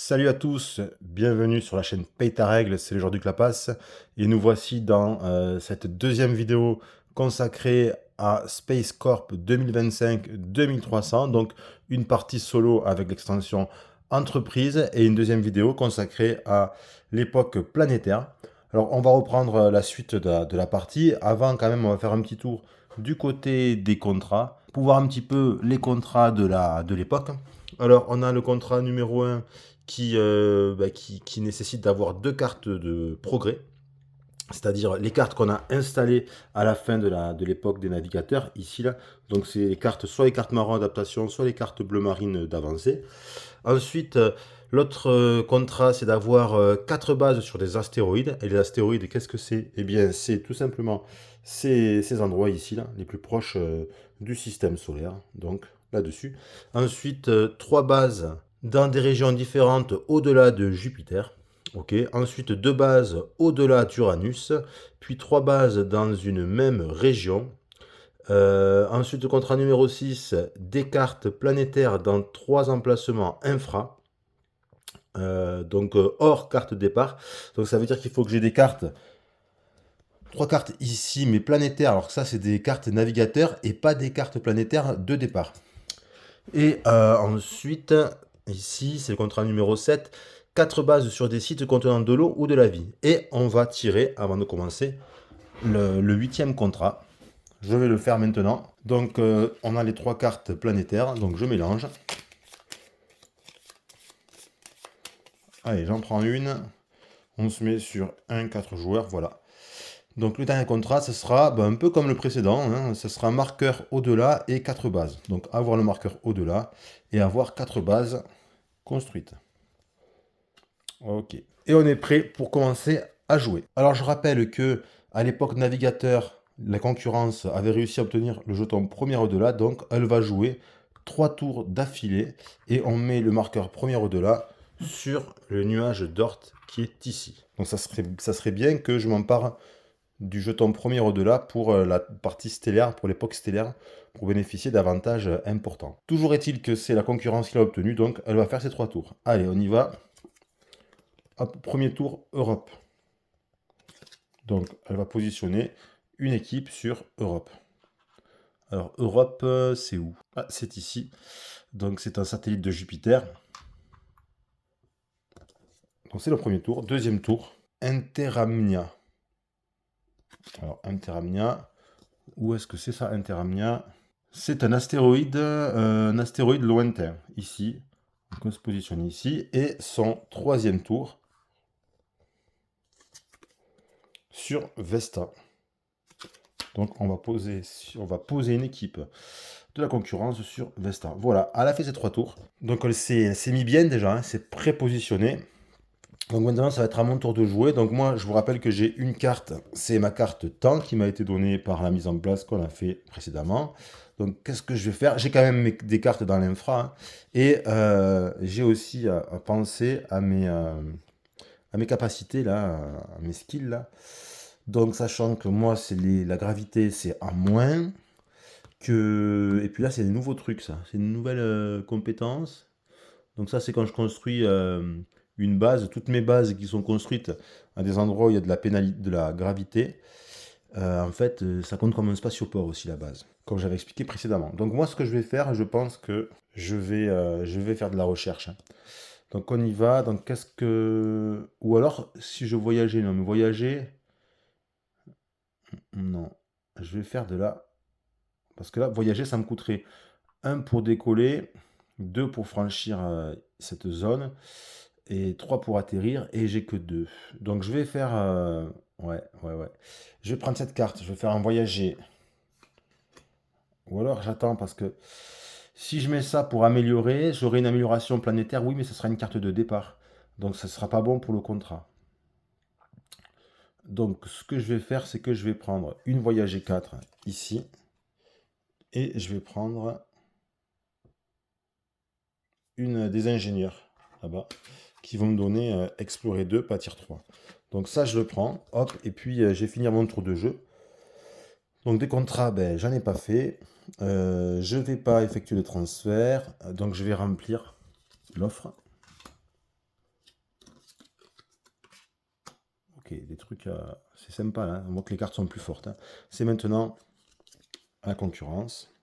Salut à tous, bienvenue sur la chaîne Paye ta règle, c'est le jour du Clapasse et nous voici dans cette deuxième vidéo consacrée à Space Corp 2025-2300, donc une partie solo avec l'extension entreprise et une deuxième vidéo consacrée à l'époque planétaire. Alors on va reprendre la suite de la partie. Avant quand même on va faire un petit tour du côté des contrats pour voir un petit peu les contrats de l'époque. Alors on a le contrat numéro 1 qui nécessite d'avoir deux cartes de progrès, c'est-à-dire les cartes qu'on a installées à la fin de l'époque des navigateurs, ici là. Donc c'est les cartes, soit les cartes marron adaptation, soit les cartes bleu marine d'avancée. Ensuite, l'autre contrat, c'est d'avoir 4 bases sur des astéroïdes. Et les astéroïdes, qu'est-ce que c'est? Eh bien, c'est tout simplement ces endroits ici, là, les plus proches du système solaire. Donc, là-dessus. Ensuite, 3 bases dans des régions différentes au-delà de Jupiter. Ok. Ensuite, 2 bases au-delà d'Uranus. Puis 3 bases dans une même région. Ensuite, le contrat numéro 6, des cartes planétaires dans 3 emplacements infra. Hors carte départ. Donc ça veut dire qu'il faut que j'ai des cartes. 3 cartes ici, mais planétaires. Alors que ça, c'est des cartes navigateurs et pas des cartes planétaires de départ. Et ensuite, ici, c'est le contrat numéro 7. 4 bases sur des sites contenant de l'eau ou de la vie. Et on va tirer, avant de commencer, le 8e contrat. Je vais le faire maintenant. Donc, on a les 3 cartes planétaires. Donc, je mélange. Allez, j'en prends une. On se met sur un 4 joueurs. Voilà. Donc, le dernier contrat, ce sera un peu comme le précédent. Hein, ce sera marqueur au-delà et 4 bases. Donc, avoir le marqueur au-delà et avoir 4 bases construites. Ok. Et on est prêt pour commencer à jouer. Alors, je rappelle que à l'époque navigateur, la concurrence avait réussi à obtenir le jeton premier au-delà, donc elle va jouer 3 tours d'affilée et on met le marqueur premier au-delà sur le nuage d'Oort qui est ici. Donc ça serait bien que je m'empare du jeton premier au-delà pour la partie stellaire, pour l'époque stellaire, pour bénéficier d'avantages importants. Toujours est-il que c'est la concurrence qui l'a obtenu, donc elle va faire ses 3 tours. Allez, on y va. Hop, premier tour, Europe. Donc, elle va positionner une équipe sur Europe. Alors, Europe, c'est où? Ah, c'est ici. Donc, c'est un satellite de Jupiter. Donc, c'est le premier tour. Deuxième tour, Interamnia. Alors, Interamnia, où est-ce que c'est ça, Interamnia? C'est un astéroïde lointain, ici. Donc, on se positionne ici. Et son troisième tour, sur Vesta. Donc on va poser une équipe de la concurrence sur Vesta. Voilà, elle a fait ses 3 tours. Donc elle s'est mis bien déjà, hein, c'est prépositionné. Donc maintenant ça va être à mon tour de jouer. Donc moi je vous rappelle que j'ai une carte, c'est ma carte temps qui m'a été donnée par la mise en place qu'on a fait précédemment. Donc qu'est-ce que je vais faire? J'ai quand même des cartes dans l'infra. Hein, et j'ai aussi à penser à mes capacités là, à mes skills là. Donc, sachant que moi, la gravité, c'est à moins. Et puis là, c'est des nouveaux trucs, ça. C'est une nouvelle compétence. Donc ça, c'est quand je construis une base. Toutes mes bases qui sont construites à des endroits où il y a de la gravité, en fait, ça compte comme un spatioport aussi, la base. Comme j'avais expliqué précédemment. Donc moi, ce que je vais faire, je pense que je vais faire de la recherche. Hein. Donc on y va. Donc qu'est-ce que... Ou alors, si je voyageais, non, mais voyager... Non, je vais faire de la... Parce que là, voyager, ça me coûterait 1 pour décoller, 2 pour franchir cette zone, et 3 pour atterrir, et j'ai que 2. Donc je vais faire... ouais. Je vais prendre cette carte, je vais faire un voyager. Ou alors j'attends parce que si je mets ça pour améliorer, j'aurai une amélioration planétaire, oui, mais ce sera une carte de départ. Donc ça ne sera pas bon pour le contrat. Donc ce que je vais faire, c'est que je vais prendre une voyager 4 ici. Et je vais prendre des ingénieurs là-bas qui vont me donner explorer 2, pâtir 3. Donc ça, je le prends, hop, et puis je vais finir mon tour de jeu. Donc des contrats, j'en ai pas fait. Je ne vais pas effectuer de transfert, donc je vais remplir l'offre. Ok, des trucs, c'est sympa, là. On voit que les cartes sont plus fortes, hein. C'est maintenant la concurrence.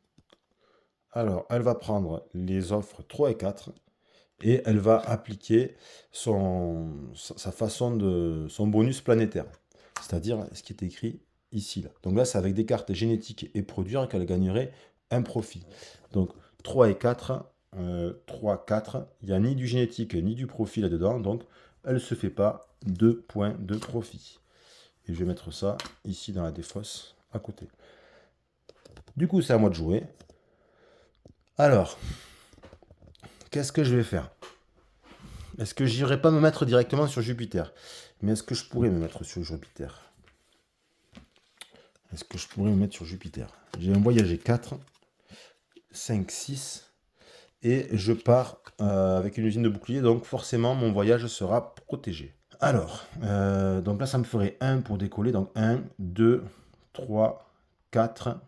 Alors, elle va prendre les offres 3 et 4 et elle va appliquer sa façon de son bonus planétaire. C'est-à-dire ce qui est écrit ici. Là. Donc là, c'est avec des cartes génétiques et produire qu'elle gagnerait un profit. Donc 3 et 4, 3, 4, il n'y a ni du génétique ni du profit là-dedans. Donc elle ne se fait pas 2 points de profit. Et je vais mettre ça ici dans la défausse à côté. Du coup, c'est à moi de jouer. Alors, qu'est-ce que je vais faire? Est-ce que j'irai pas me mettre directement sur Jupiter? Mais est-ce que je pourrais me mettre sur Jupiter? Est-ce que je pourrais me mettre sur Jupiter? J'ai un voyager 4, 5, 6. Et je pars avec une usine de bouclier. Donc forcément, mon voyage sera protégé. Alors, donc là, ça me ferait 1 pour décoller. Donc 1, 2, 3, 4.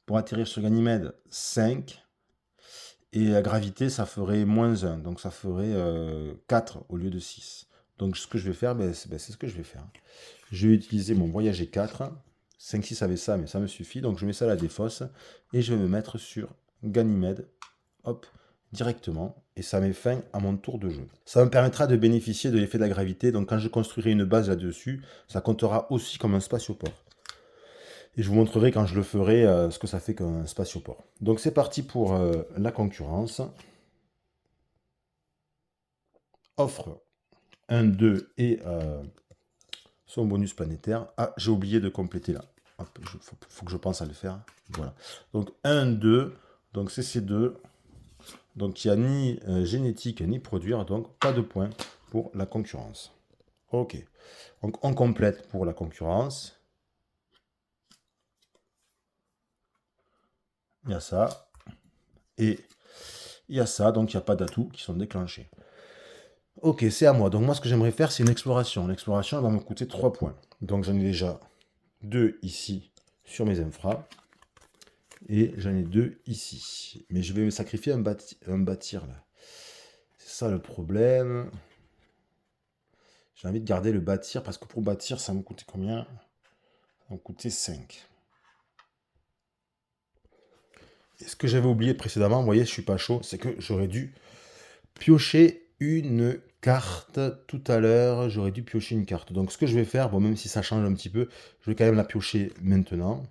Pour atterrir sur Ganymède, 5. Et la gravité, ça ferait moins 1. Donc ça ferait 4 au lieu de 6. Donc ce que je vais faire, c'est ce que je vais faire. Je vais utiliser mon voyager 4. 5, 6 avait ça, mais ça me suffit. Donc je mets ça à la défausse. Et je vais me mettre sur Ganymède. Hop, directement. Et ça met fin à mon tour de jeu. Ça me permettra de bénéficier de l'effet de la gravité. Donc quand je construirai une base là-dessus, ça comptera aussi comme un spatioport. Et je vous montrerai quand je le ferai ce que ça fait comme un spatioport. Donc c'est parti pour la concurrence. Offre 1, 2 et son bonus planétaire. Ah, j'ai oublié de compléter là. Il faut que je pense à le faire. Voilà. Donc 1, 2. Donc c'est ces deux. Donc il n'y a ni génétique ni produire. Donc pas de points pour la concurrence. Ok. Donc on complète pour la concurrence. Il y a ça. Et il y a ça. Donc il n'y a pas d'atouts qui sont déclenchés. Ok, c'est à moi. Donc moi, ce que j'aimerais faire, c'est une exploration. L'exploration, elle va me coûter 3 points. Donc j'en ai déjà 2 ici sur mes infras. Et j'en ai 2 ici. Mais je vais me sacrifier un bâtir là. C'est ça le problème. J'ai envie de garder le bâtir parce que pour bâtir, ça me coûtait combien? Ça me coûtait 5. Et ce que j'avais oublié précédemment, vous voyez, je suis pas chaud, c'est que j'aurais dû piocher une carte tout à l'heure. J'aurais dû piocher une carte. Donc ce que je vais faire, bon, même si ça change un petit peu, je vais quand même la piocher maintenant.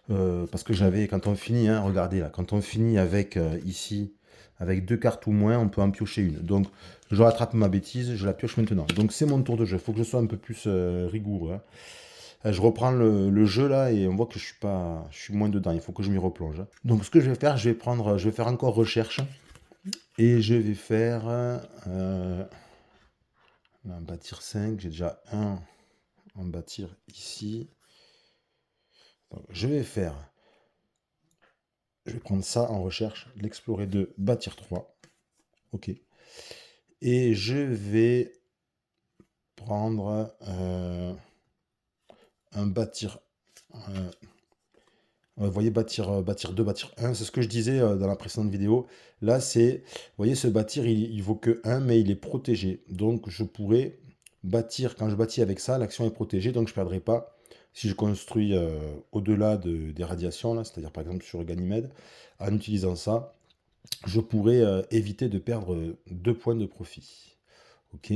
Parce que j'avais, quand on finit, hein, regardez là, quand on finit avec ici, avec 2 cartes ou moins, on peut en piocher une. Donc je rattrape ma bêtise, je la pioche maintenant. Donc c'est mon tour de jeu, il faut que je sois un peu plus rigoureux. Hein. Je reprends le jeu là et on voit que je suis moins dedans, il faut que je m'y replonge. Hein. Donc ce que je vais faire, je vais faire encore recherche. Et je vais faire un bâtir 5, j'ai déjà un en bâtir ici. Donc, je vais prendre ça en recherche, l'explorer 2, bâtir 3. Ok. Et je vais prendre un bâtir. Vous voyez, bâtir 2, bâtir 1, c'est ce que je disais dans la précédente vidéo. Là, vous voyez, ce bâtir, il vaut que 1, mais il est protégé. Donc, je pourrais bâtir, quand je bâtis avec ça, l'action est protégée, donc je ne perdrai pas. Si je construis au-delà des radiations, là, c'est-à-dire par exemple sur Ganymède, en utilisant ça, je pourrais éviter de perdre 2 points de profit. Ok.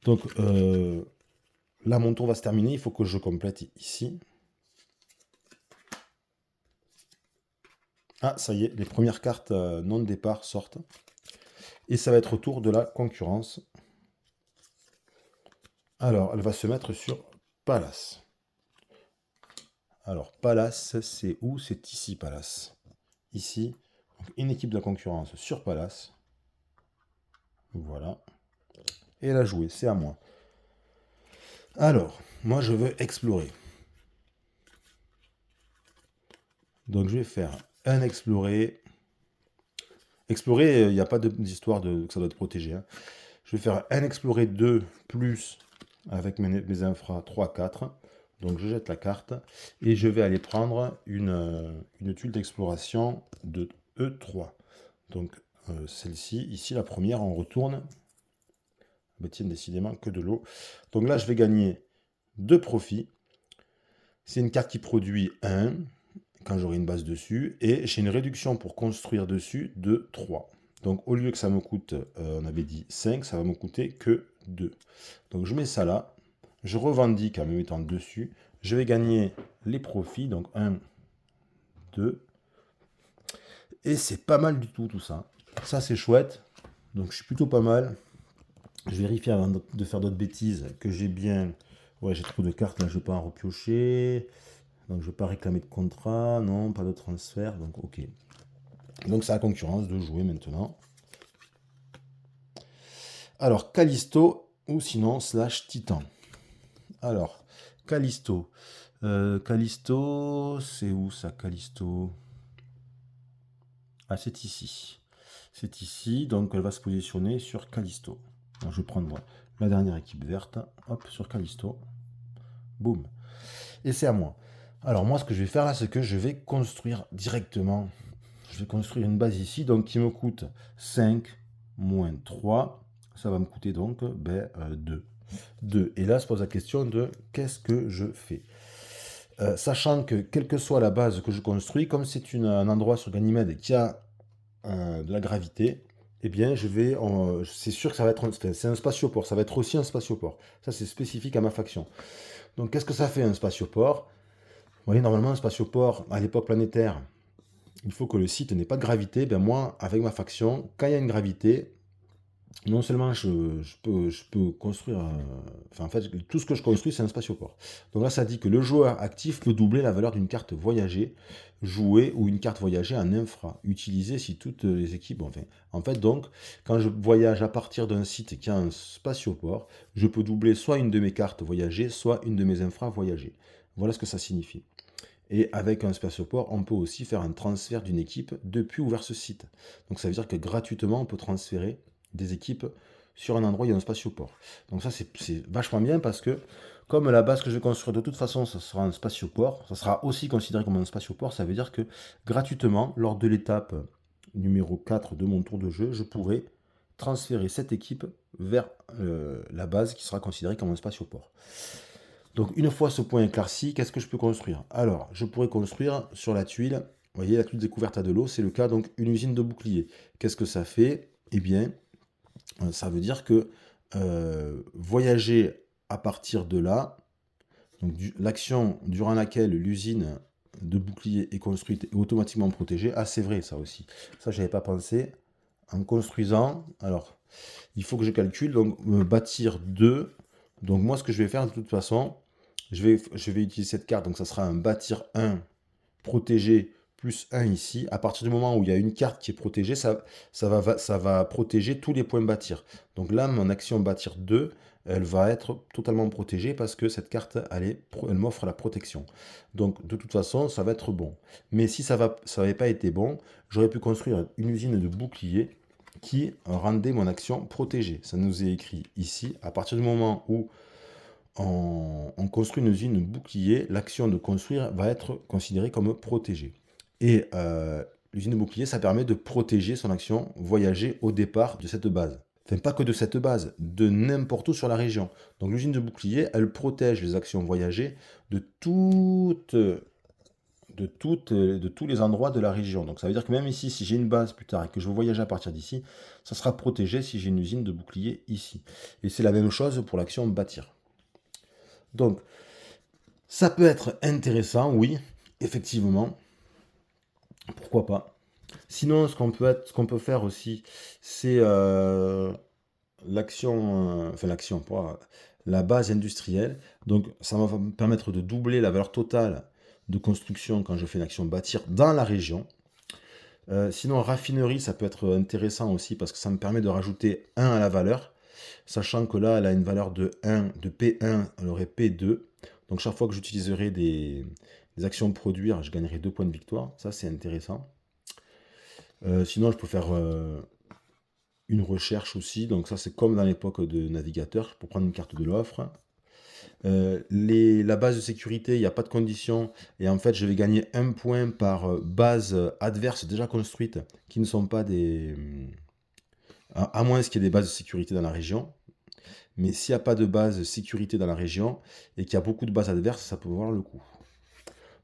Donc, là, mon tour va se terminer, il faut que je complète ici. Ah, ça y est, les premières cartes non de départ sortent. Et ça va être au tour de la concurrence. Alors, elle va se mettre sur Palace. Alors, Palace, c'est où? C'est ici, Palace. Ici, donc, une équipe de la concurrence sur Palace. Voilà. Et elle a joué, c'est à moi. Alors, moi, je veux explorer. Donc, je vais faire un explorer. Explorer, il n'y a pas d'histoire que ça doit être protégé. Hein. Je vais faire un explorer 2 plus avec mes infras 3, 4. Donc je jette la carte et je vais aller prendre une tuile d'exploration de E3. Donc celle-ci, ici la première, on retourne Ben tiens, décidément que de l'eau. Donc là, je vais gagner 2 profits. C'est une carte qui produit 1 quand j'aurai une base dessus. Et j'ai une réduction pour construire dessus de 3. Donc au lieu que ça me coûte, on avait dit 5, ça va me coûter que 2. Donc je mets ça là. Je revendique en me mettant dessus. Je vais gagner les profits. Donc 1, 2. Et c'est pas mal du tout ça. Ça c'est chouette. Donc je suis plutôt pas mal. Je vérifie avant de faire d'autres bêtises que j'ai bien... Ouais, j'ai trop de cartes, là je ne vais pas en repiocher. Donc je ne vais pas réclamer de contrat, non, pas de transfert, donc ok. Donc c'est à concurrence de jouer maintenant. Alors, Callisto, ou sinon slash Titan. Alors, Callisto. Callisto, c'est où ça, Callisto? Ah, c'est ici. C'est ici, donc elle va se positionner sur Callisto. Alors, je vais prendre la dernière équipe verte, hop, sur Callisto. Boum. Et c'est à moi. Alors moi, ce que je vais faire là, c'est que je vais construire directement. Je vais construire une base ici, donc qui me coûte 5 moins 3. Ça va me coûter donc 2. 2. Et là se pose la question de qu'est-ce que je fais. Sachant que quelle que soit la base que je construis, comme c'est un endroit sur Ganymède qui a de la gravité, eh bien c'est sûr que ça va être c'est un spatioport, ça va être aussi un spatioport. Ça c'est spécifique à ma faction. Donc qu'est-ce que ça fait un spatioport? Vous voyez, normalement un spatioport à l'époque planétaire, il faut que le site n'ait pas de gravité. Ben moi, avec ma faction, quand il y a une gravité, non seulement je peux construire... Enfin, en fait, tout ce que je construis, c'est un spatioport. Donc là, ça dit que le joueur actif peut doubler la valeur d'une carte voyagée, jouée ou une carte voyagée en infra, utilisée si toutes les équipes... Enfin, en fait, donc, quand je voyage à partir d'un site qui a un spatioport, je peux doubler soit une de mes cartes voyagées, soit une de mes infra voyagées. Voilà ce que ça signifie. Et avec un spatioport, on peut aussi faire un transfert d'une équipe depuis ou vers ce site. Donc ça veut dire que gratuitement, on peut transférer des équipes sur un endroit où il y a un spatioport. Donc ça, c'est vachement bien parce que comme la base que je vais construire de toute façon, ça sera un spatioport, ça sera aussi considéré comme un spatioport, ça veut dire que gratuitement, lors de l'étape numéro 4 de mon tour de jeu, je pourrai transférer cette équipe vers la base qui sera considérée comme un spatioport. Donc une fois ce point éclairci, qu'est-ce que je peux construire? Alors, je pourrais construire sur la tuile, vous voyez, la tuile découverte à de l'eau, c'est le cas, donc une usine de bouclier. Qu'est-ce que ça fait? Eh bien, ça veut dire que voyager à partir de là, l'action durant laquelle l'usine de bouclier est construite est automatiquement protégée. Ah, c'est vrai, ça aussi. Ça, je n'avais pas pensé. En construisant, alors, il faut que je calcule, donc bâtir 2. Donc moi, ce que je vais faire de toute façon, je vais utiliser cette carte, donc ça sera un bâtir 1 protégé plus 1 ici. À partir du moment où il y a une carte qui est protégée, ça va protéger tous les points bâtir. Donc là, mon action bâtir 2, elle va être totalement protégée parce que cette carte, elle m'offre la protection. Donc de toute façon, ça va être bon. Mais si ça n'avait pas été bon, j'aurais pu construire une usine de bouclier qui rendait mon action protégée. Ça nous est écrit ici. À partir du moment où on construit une usine bouclier, l'action de construire va être considérée comme protégée. Et l'usine de bouclier, ça permet de protéger son action voyager au départ de cette base. Enfin, pas que de cette base, de n'importe où sur la région. Donc l'usine de bouclier, elle protège les actions voyagées de tous les endroits de la région. Donc ça veut dire que même ici, si j'ai une base plus tard et que je veux voyager à partir d'ici, ça sera protégé si j'ai une usine de bouclier ici. Et c'est la même chose pour l'action bâtir. Donc, ça peut être intéressant, oui, effectivement. Pourquoi pas. Sinon, ce qu'on peut faire aussi, c'est la base industrielle. Donc, ça va me permettre de doubler la valeur totale de construction quand je fais une action bâtir dans la région. Sinon, raffinerie, ça peut être intéressant aussi parce que ça me permet de rajouter 1 à la valeur, sachant que là, elle a une valeur de P1, elle aurait P2. Donc chaque fois que j'utiliserai des actions produire, je gagnerai 2 points de victoire. Ça, c'est intéressant. Sinon, je peux faire une recherche aussi. Donc ça, c'est comme dans l'époque de navigateur, pour prendre une carte de l'offre. La base de sécurité, il n'y a pas de condition. Et en fait, je vais gagner 1 point par base adverse déjà construite, qui ne sont pas des... à moins qu'il y ait des bases de sécurité dans la région. Mais s'il n'y a pas de base sécurité dans la région et qu'il y a beaucoup de bases adverses, ça peut valoir le coup.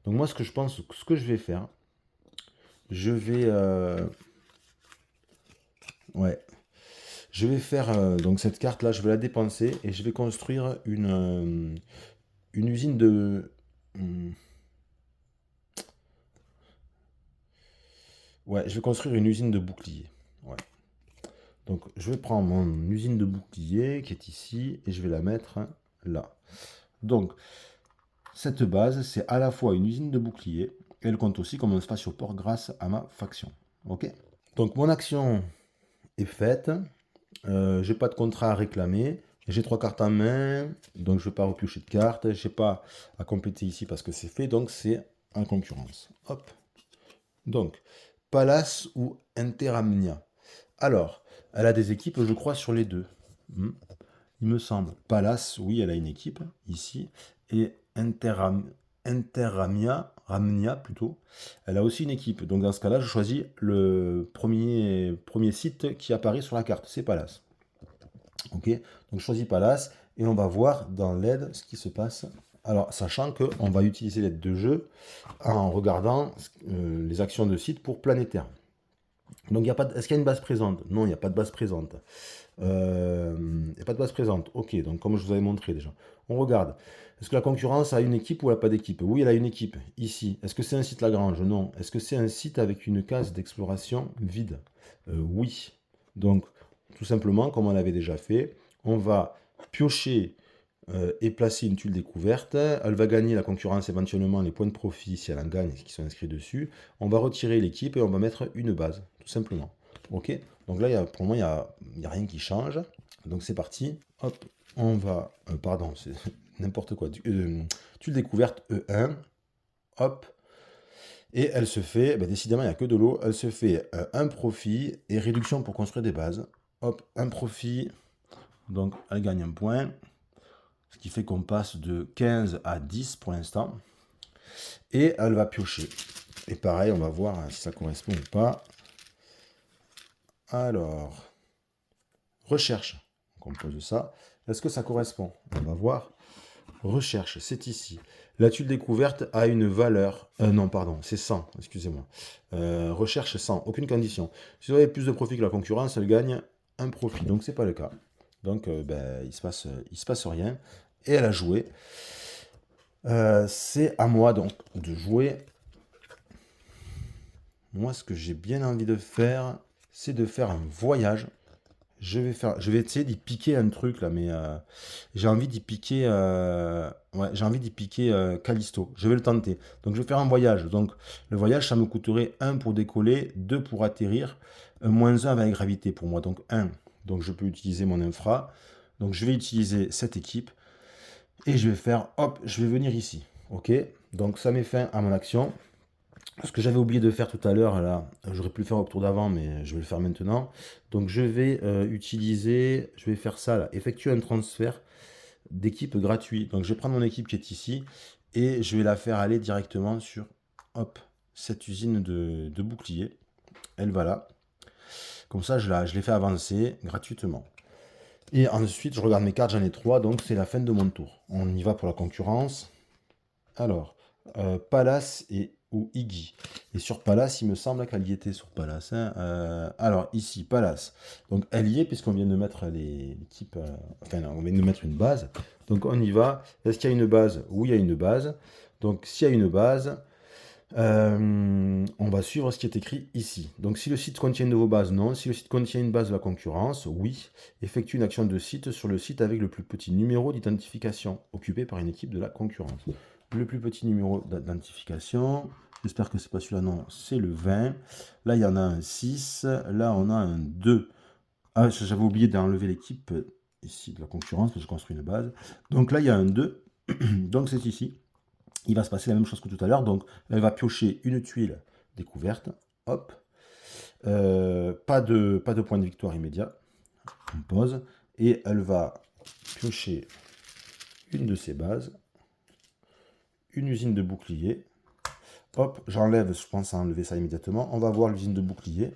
Donc moi, ce que je pense, ce que je vais faire, je vais... ouais. Je vais faire donc cette carte là, je vais la dépenser et je vais construire une usine de. Ouais, je vais construire une usine de boucliers. Ouais. Donc je vais prendre mon usine de boucliers qui est ici et je vais la mettre là. Donc cette base, c'est à la fois une usine de boucliers et elle compte aussi comme un spatioport grâce à ma faction. Ok. Donc mon action est faite. J'ai pas de contrat à réclamer. J'ai 3 cartes en main, donc je ne vais pas repiocher de cartes. Je n'ai pas à compléter ici parce que c'est fait, donc c'est en concurrence. Hop. Donc, Palace ou Interamnia. Alors, elle a des équipes, je crois, sur les deux. Il me semble. Palace, oui, elle a une équipe, ici. Et Ramnia plutôt, elle a aussi une équipe. Donc dans ce cas-là, je choisis le premier site qui apparaît sur la carte. C'est Palace. Ok, donc je choisis Palace et on va voir dans l'aide ce qui se passe. Alors, sachant qu'on va utiliser l'aide de jeu en regardant les actions de site pour planétaire. Donc, est-ce qu'il y a une base présente? Non, il n'y a pas de base présente. Il n'y a pas de base présente. Ok, donc comme je vous avais montré déjà. On regarde. Est-ce que la concurrence a une équipe ou elle n'a pas d'équipe? Oui, elle a une équipe. Ici. Est-ce que c'est un site Lagrange? Non. Est-ce que c'est un site avec une case d'exploration vide? Oui. Donc, tout simplement, comme on l'avait déjà fait, on va piocher et placer une tuile découverte. Elle va gagner la concurrence éventuellement les points de profit si elle en gagne, qui sont inscrits dessus. On va retirer l'équipe et on va mettre une base, tout simplement. Ok. Donc là, pour moi, il n'y a rien qui change. Donc c'est parti. Hop, on va... pardon, c'est n'importe quoi. Tuile découverte E1. Hop. Et elle se fait, décidément, il n'y a que de l'eau. Elle se fait un profit et réduction pour construire des bases. Hop, un profit. Donc elle gagne un point. Ce qui fait qu'on passe de 15 à 10 pour l'instant. Et elle va piocher. Et pareil, on va voir si ça correspond ou pas. Alors, recherche. On compose ça. Est-ce que ça correspond? On va voir. Recherche, c'est ici. La tuile découverte a une valeur... non, pardon, c'est 100, excusez-moi. Recherche 100, aucune condition. Si vous avez plus de profit que la concurrence, elle gagne un profit. Donc, c'est pas le cas. Donc, il se passe rien. Et elle a joué. C'est à moi, donc, de jouer. Moi, ce que j'ai bien envie de faire, c'est de faire un voyage. Je vais essayer d'y piquer un truc là, mais j'ai envie d'y piquer, j'ai envie d'y piquer Callisto. Je vais le tenter. Donc je vais faire un voyage. Donc le voyage, ça me coûterait 1 pour décoller, 2 pour atterrir, moins 1 avec la gravité pour moi. Donc 1. Donc je peux utiliser mon infra. Donc je vais utiliser cette équipe et je vais faire, hop, je vais venir ici. Ok. Donc ça met fin à mon action. Ce que j'avais oublié de faire tout à l'heure, là, j'aurais pu le faire au tour d'avant, mais je vais le faire maintenant. Donc je vais je vais faire ça là, effectuer un transfert d'équipe gratuit. Donc je vais prendre mon équipe qui est ici et je vais la faire aller directement sur, hop, cette usine de boucliers. Elle va là. Comme ça, je l'ai fait avancer gratuitement. Et ensuite, je regarde mes cartes, j'en ai 3, donc c'est la fin de mon tour. On y va pour la concurrence. Alors, Palace ou Iggy. Et sur Palace, il me semble qu'elle y était sur Palace. Hein. Alors, ici, Palace. Donc, elle y est, puisqu'on vient de mettre l'équipe. Enfin, on vient de mettre une base. Donc, on y va. Est-ce qu'il y a une base? Oui, il y a une base. Donc, s'il y a une base, on va suivre ce qui est écrit ici. Donc, si le site contient une de vos bases, non. Si le site contient une base de la concurrence, oui. Effectue une action de site sur le site avec le plus petit numéro d'identification occupé par une équipe de la concurrence. Le plus petit numéro d'identification, j'espère que c'est pas celui-là, non, c'est le 20. Là, il y en a un 6, là, on a un 2. Ah, j'avais oublié d'enlever l'équipe ici de la concurrence, parce que je construis une base. Donc là, il y a un 2, donc c'est ici. Il va se passer la même chose que tout à l'heure, donc elle va piocher une tuile découverte, hop. Pas de point de victoire immédiat, on pose, et elle va piocher une de ses bases, une usine de bouclier. Hop, j'enlève, je pense à enlever ça immédiatement. On va voir l'usine de bouclier.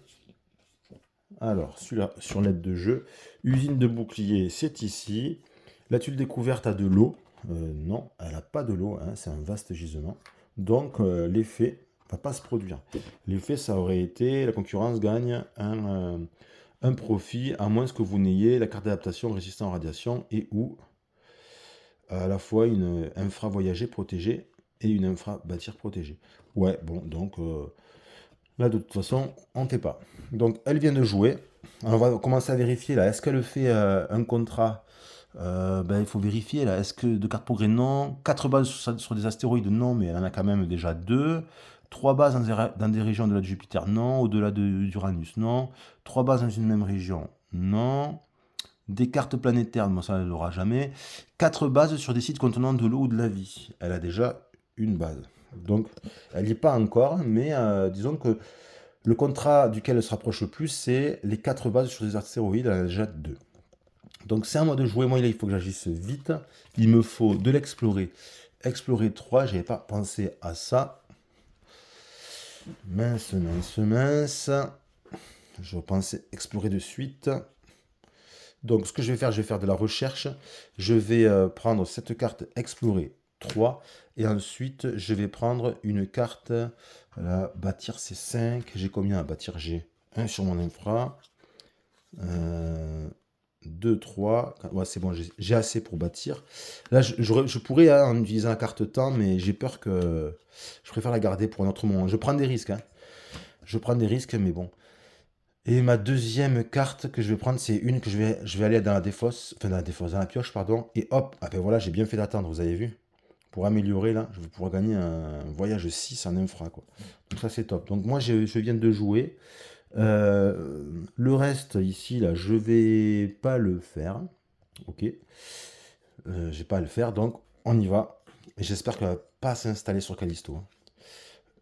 Alors, celui-là, sur l'aide de jeu. Usine de bouclier, c'est ici. La tuile découverte a de l'eau. Non, elle n'a pas de l'eau, hein, c'est un vaste gisement. Donc, l'effet va pas se produire. L'effet, ça aurait été, la concurrence gagne un profit, à moins que vous n'ayez la carte d'adaptation résistant aux radiations et ou à la fois une infra voyager protégée et une infra bâtir protégée. Ouais, bon, donc là, de toute façon, on ne fait pas. Donc, elle vient de jouer. Alors, on va commencer à vérifier là. Est-ce qu'elle fait un contrat? Ben, il faut vérifier là. Est-ce que de carte progrès? Non. 4 bases sur des astéroïdes? Non, mais elle en a quand même déjà 2. 3 bases dans des régions de la de Jupiter? Non. Au-delà d'Uranus? Non. 3 bases dans une même région? Non. Des cartes planétaires? Bon, ça, elle l'aura jamais. 4 bases sur des sites contenant de l'eau ou de la vie? Elle a déjà une base. Donc, elle n'y est pas encore, mais disons que le contrat duquel elle se rapproche le plus, c'est les 4 bases sur des astéroïdes, elle en a déjà 2. Donc c'est à moi de jouer, moi il faut que j'agisse vite. Il me faut de l'explorer. Explorer 3, j'avais pas pensé à ça. Mince, mince, mince. Je pensais explorer de suite. Donc ce que je vais faire de la recherche. Je vais prendre cette carte explorer 3. Et ensuite je vais prendre une carte. Voilà, bâtir c'est 5. J'ai combien à bâtir? J'ai 1 sur mon infra. 2, 3. Ouais, c'est bon, j'ai assez pour bâtir. Là, je pourrais hein, en utiliser la carte temps, mais j'ai peur que. Je préfère la garder pour un autre moment. Je prends des risques. Hein. Je prends des risques, mais bon. Et ma deuxième carte que je vais prendre, c'est une que je vais aller dans la défausse. Enfin, dans la défausse, dans la pioche, pardon. Et hop, ah ben voilà, j'ai bien fait d'attendre, vous avez vu. Pour améliorer, là, je vais pouvoir gagner un voyage 6 en infra, quoi. Donc ça, c'est top. Donc moi, je viens de jouer. Le reste ici, là, je vais pas le faire. Ok. Je vais pas à le faire, donc on y va. Et j'espère qu'elle va pas s'installer sur Callisto.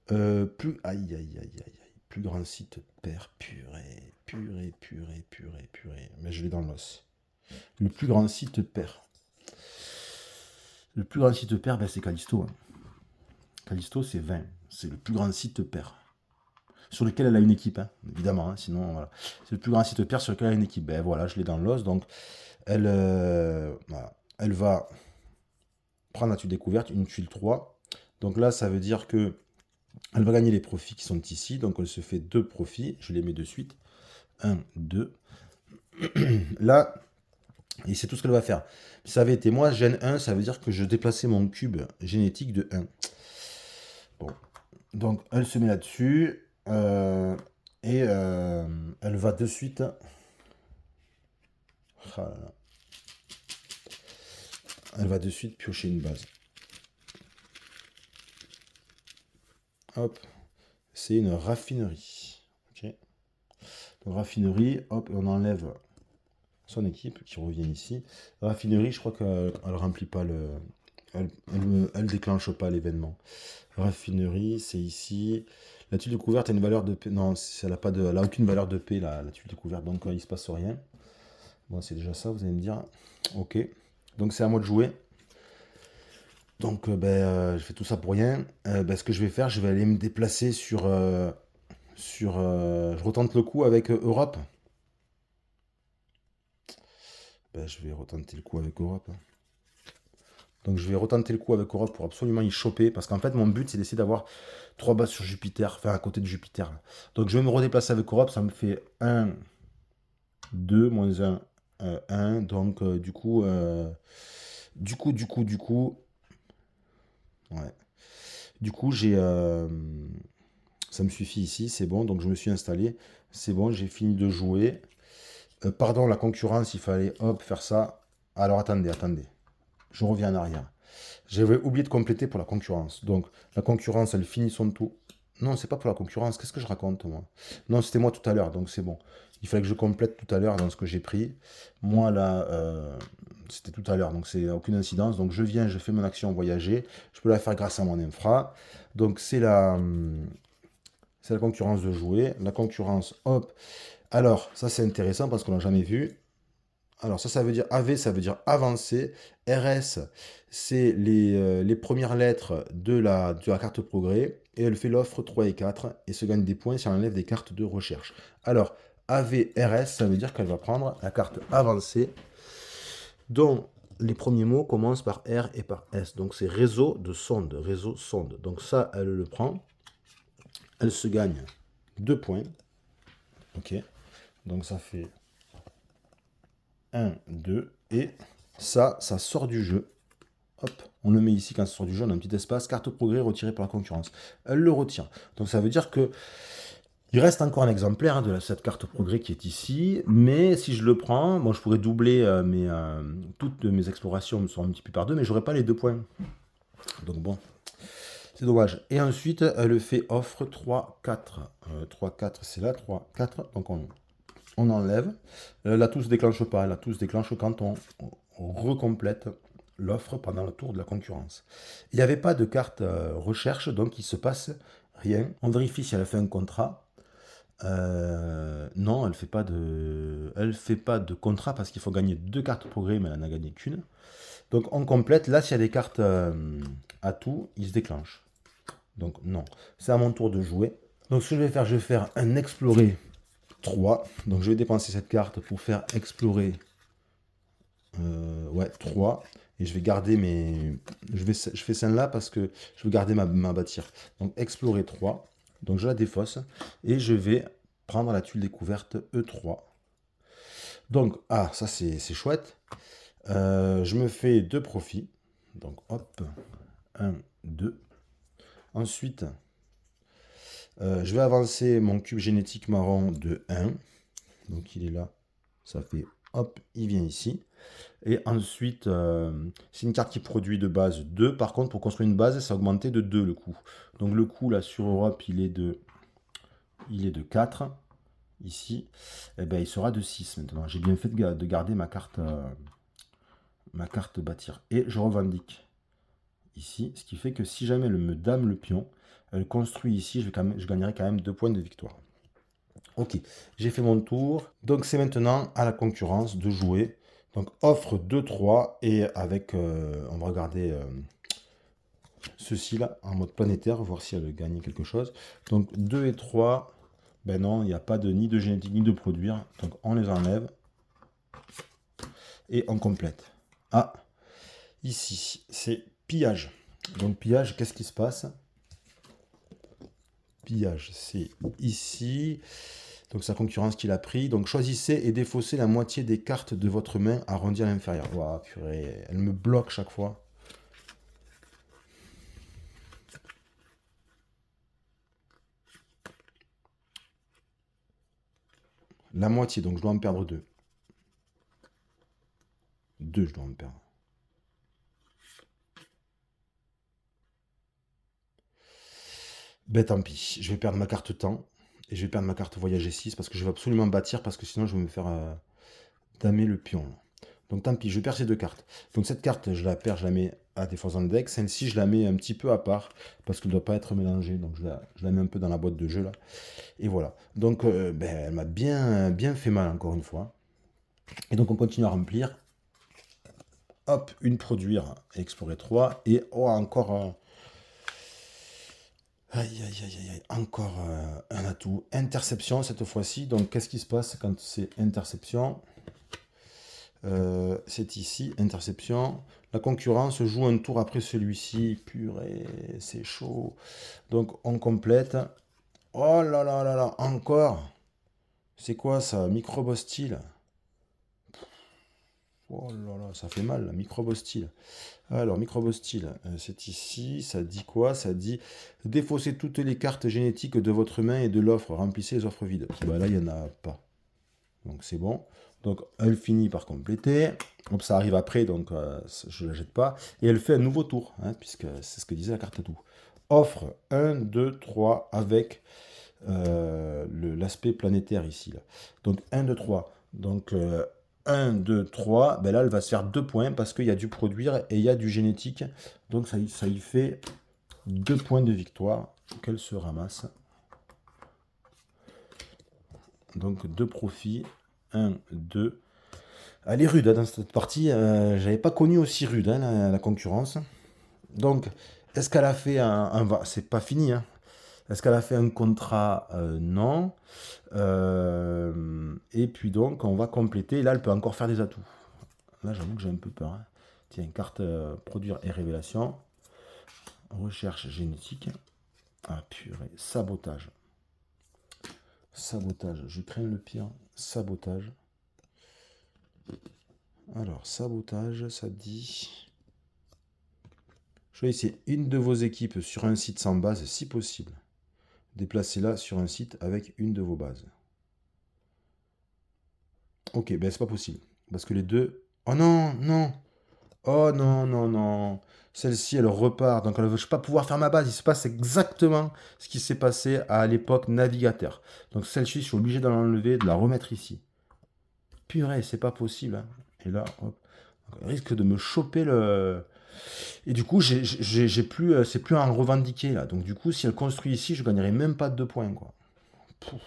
Hein. Plus. Aïe, aïe, aïe, aïe, aïe. Plus grand site père. Purée, purée, purée, purée, purée. Mais je l'ai dans l'os. Le plus grand site père. Le plus grand site père, ben, c'est Callisto. Hein. Callisto, c'est 20. C'est le plus grand site père. Sur lequel elle a une équipe, hein, évidemment. Hein, sinon, voilà. C'est le plus grand site père sur lequel elle a une équipe. Ben voilà, je l'ai dans l'os. Donc, elle, voilà. Elle va prendre la tuile découverte, une tuile 3. Donc là, ça veut dire que elle va gagner les profits qui sont ici. Donc elle se fait 2 profits. Je les mets de suite. 1, 2. Là, et c'est tout ce qu'elle va faire. Ça avait été moi, gène 1, ça veut dire que je déplaçais mon cube génétique de 1. Bon. Donc elle se met là-dessus. Et elle va de suite. Ah là là. Elle va de suite piocher une base. Hop. C'est une raffinerie. Ok. Donc, raffinerie, hop, on enlève son équipe qui revient ici. Raffinerie, je crois qu'elle remplit pas le. Elle déclenche pas l'événement. Raffinerie, c'est ici. La tuile découverte a une valeur de P. Non, elle a aucune valeur de P, la tuile découverte, donc il se passe rien. Bon, c'est déjà ça, vous allez me dire. Ok. Donc c'est à moi de jouer. Donc je fais tout ça pour rien. Ce que je vais faire, je vais aller me déplacer je retente le coup avec Europe. Je vais retenter le coup avec Europe. Hein. Donc je vais retenter le coup avec Europe pour absolument y choper. Parce qu'en fait, mon but, c'est d'essayer d'avoir 3 bases sur Jupiter. Enfin, à côté de Jupiter. Donc je vais me redéplacer avec Europe. Ça me fait 1, 2, moins 1, 1. Donc du coup... Ouais. Du coup, ça me suffit ici. C'est bon. Donc je me suis installé. C'est bon, j'ai fini de jouer. Pardon, la concurrence, il fallait hop, faire ça. Alors attendez, attendez. Je reviens en arrière. J'avais oublié de compléter pour la concurrence. Donc, la concurrence, elle finit son tour. Non, c'est pas pour la concurrence. Qu'est-ce que je raconte, moi? Non, c'était moi tout à l'heure, donc c'est bon. Il fallait que je complète tout à l'heure dans ce que j'ai pris. Moi, là, c'était tout à l'heure, donc c'est aucune incidence. Donc, je viens, je fais mon action voyager. Je peux la faire grâce à mon infra. Donc, c'est la concurrence de jouer. La concurrence, hop. Alors, ça, c'est intéressant parce qu'on l'a jamais vu. Alors ça veut dire AV, ça veut dire avancer. RS, c'est les premières lettres de la carte progrès. Et elle fait l'offre 3 et 4 et se gagne des points si elle enlève des cartes de recherche. Alors, AVRS, ça veut dire qu'elle va prendre la carte avancée, dont les premiers mots commencent par R et par S. Donc c'est réseau de sonde, réseau sonde. Donc ça, elle le prend. Elle se gagne 2 points. Ok. Donc ça fait 1, 2. Et ça sort du jeu. Hop, on le met ici quand ça sort du jeu, on a un petit espace. Carte progrès retirée par la concurrence. Elle le retire. Donc ça veut dire que il reste encore un exemplaire de cette carte progrès qui est ici, mais si je le prends, bon, je pourrais doubler toutes mes explorations me sont un petit peu par 2, mais j'aurais pas les 2 points. Donc bon, c'est dommage. Et ensuite, elle fait offre 3, 4. 3, 4, c'est là, 3, 4. Donc on enlève. L'atout se déclenche pas, l'atout se déclenche quand on recomplète l'offre pendant le tour de la concurrence. Il n'y avait pas de carte recherche, donc il se passe rien. On vérifie si elle a fait un contrat. Non, elle fait pas de contrat parce qu'il faut gagner 2 cartes progrès, mais elle n'en a gagné qu'une. Donc on complète. Là, s'il y a des cartes atout, il se déclenche. Donc non. C'est à mon tour de jouer. Donc ce que je vais faire un explorer 3. Donc je vais dépenser cette carte pour faire explorer 3. Et je vais garder mes. Je fais celle-là parce que je veux garder ma bâtire. Donc explorer 3. Donc je la défausse et je vais prendre la tuile découverte E3. Donc, ça c'est chouette. Je me fais 2 profits. Donc hop, 1, 2. Ensuite, je vais avancer mon cube génétique marron de 1. Donc il est là. Ça fait hop, il vient ici. Et ensuite, c'est une carte qui produit de base 2. Par contre, pour construire une base, ça a augmenté de 2 le coût. Donc le coût là sur Europe, il est de 4. Ici, eh ben, il sera de 6 maintenant. J'ai bien fait de garder ma carte bâtir. Et je revendique ici, ce qui fait que si jamais elle me dame le pion, elle construit ici, je gagnerai quand même 2 points de victoire. Ok, j'ai fait mon tour. Donc c'est maintenant à la concurrence de jouer. Donc offre 2-3 et avec, on va regarder ceci là en mode planétaire, voir si elle gagne quelque chose. Donc 2 et 3, ben non, il n'y a pas ni de génétique ni de produire. Donc on les enlève et on complète. Ah, ici, c'est pillage. Donc pillage, qu'est-ce qui se passe? Pillage, c'est ici. Donc sa concurrence qu'il a pris. Donc choisissez et défaussez la moitié des cartes de votre main arrondie à l'inférieur. Waouh, purée, elle me bloque chaque fois. La moitié, donc je dois en perdre 2. 2, je dois en perdre. Ben tant pis, je vais perdre ma carte temps. Et je vais perdre ma carte voyager 6 parce que je vais absolument bâtir parce que sinon je vais me faire damer le pion. Donc tant pis, je perds ces 2 cartes. Donc cette carte, je la perds, je la mets à défense dans le deck. Celle-ci, je la mets un petit peu à part parce qu'elle ne doit pas être mélangée. Donc je la mets un peu dans la boîte de jeu là. Et voilà. Donc elle m'a bien fait mal encore une fois. Et donc on continue à remplir. Hop, une produire, explorer 3. Et encore... encore un atout. Interception cette fois-ci. Donc qu'est-ce qui se passe quand c'est interception? C'est ici, interception. La concurrence joue un tour après celui-ci. Purée, c'est chaud. Donc on complète. Oh là là là là, encore. C'est quoi ça? Microbe hostile. Oh là là, ça fait mal, microbe hostile. Alors, microbe hostile, c'est ici. Ça dit quoi? Ça dit défaussez toutes les cartes génétiques de votre main et de l'offre. Remplissez les offres vides. Bah là, il n'y en a pas. Donc c'est bon. Donc elle finit par compléter. Donc ça arrive après, donc je ne la jette pas. Et elle fait un nouveau tour, hein, puisque c'est ce que disait la carte atout. Offre 1, 2, 3 avec l'aspect planétaire ici. Là. Donc 1, 2, 3. Donc 1, 2, 3. Ben là, elle va se faire 2 points parce qu'il y a du produire et il y a du génétique. Donc ça y fait 2 points de victoire qu'elle se ramasse. Donc 2 profits. 1, 2. Elle est rude hein, dans cette partie. J'avais pas connu aussi rude hein, la concurrence. Donc, est-ce qu'elle a fait un c'est pas fini. Hein. Est-ce qu'elle a fait un contrat? Non. Et puis donc, on va compléter. Là, elle peut encore faire des atouts. Là, j'avoue que j'ai un peu peur, hein. Tiens, carte produire et révélation. Recherche génétique. Ah purée, sabotage. Sabotage, je crains le pire. Sabotage. Alors, sabotage, ça dit... Choisissez une de vos équipes sur un site sans base, si possible. Déplacez-la sur un site avec une de vos bases. Ok, ben c'est pas possible. Parce que les deux... Oh non, non. Oh non, non, non. Celle-ci, elle repart. Donc, elle ne va pas pouvoir faire ma base. Il se passe exactement ce qui s'est passé à l'époque navigateur. Donc, celle-ci, je suis obligé de l'enlever, de la remettre ici. Purée, c'est pas possible, hein. Et là, hop. Donc, elle risque de me choper le... Et du coup, j'ai plus, c'est plus à en revendiquer, là. Donc, du coup, si elle construit ici, je gagnerai même pas de 2 points, quoi. Pouf.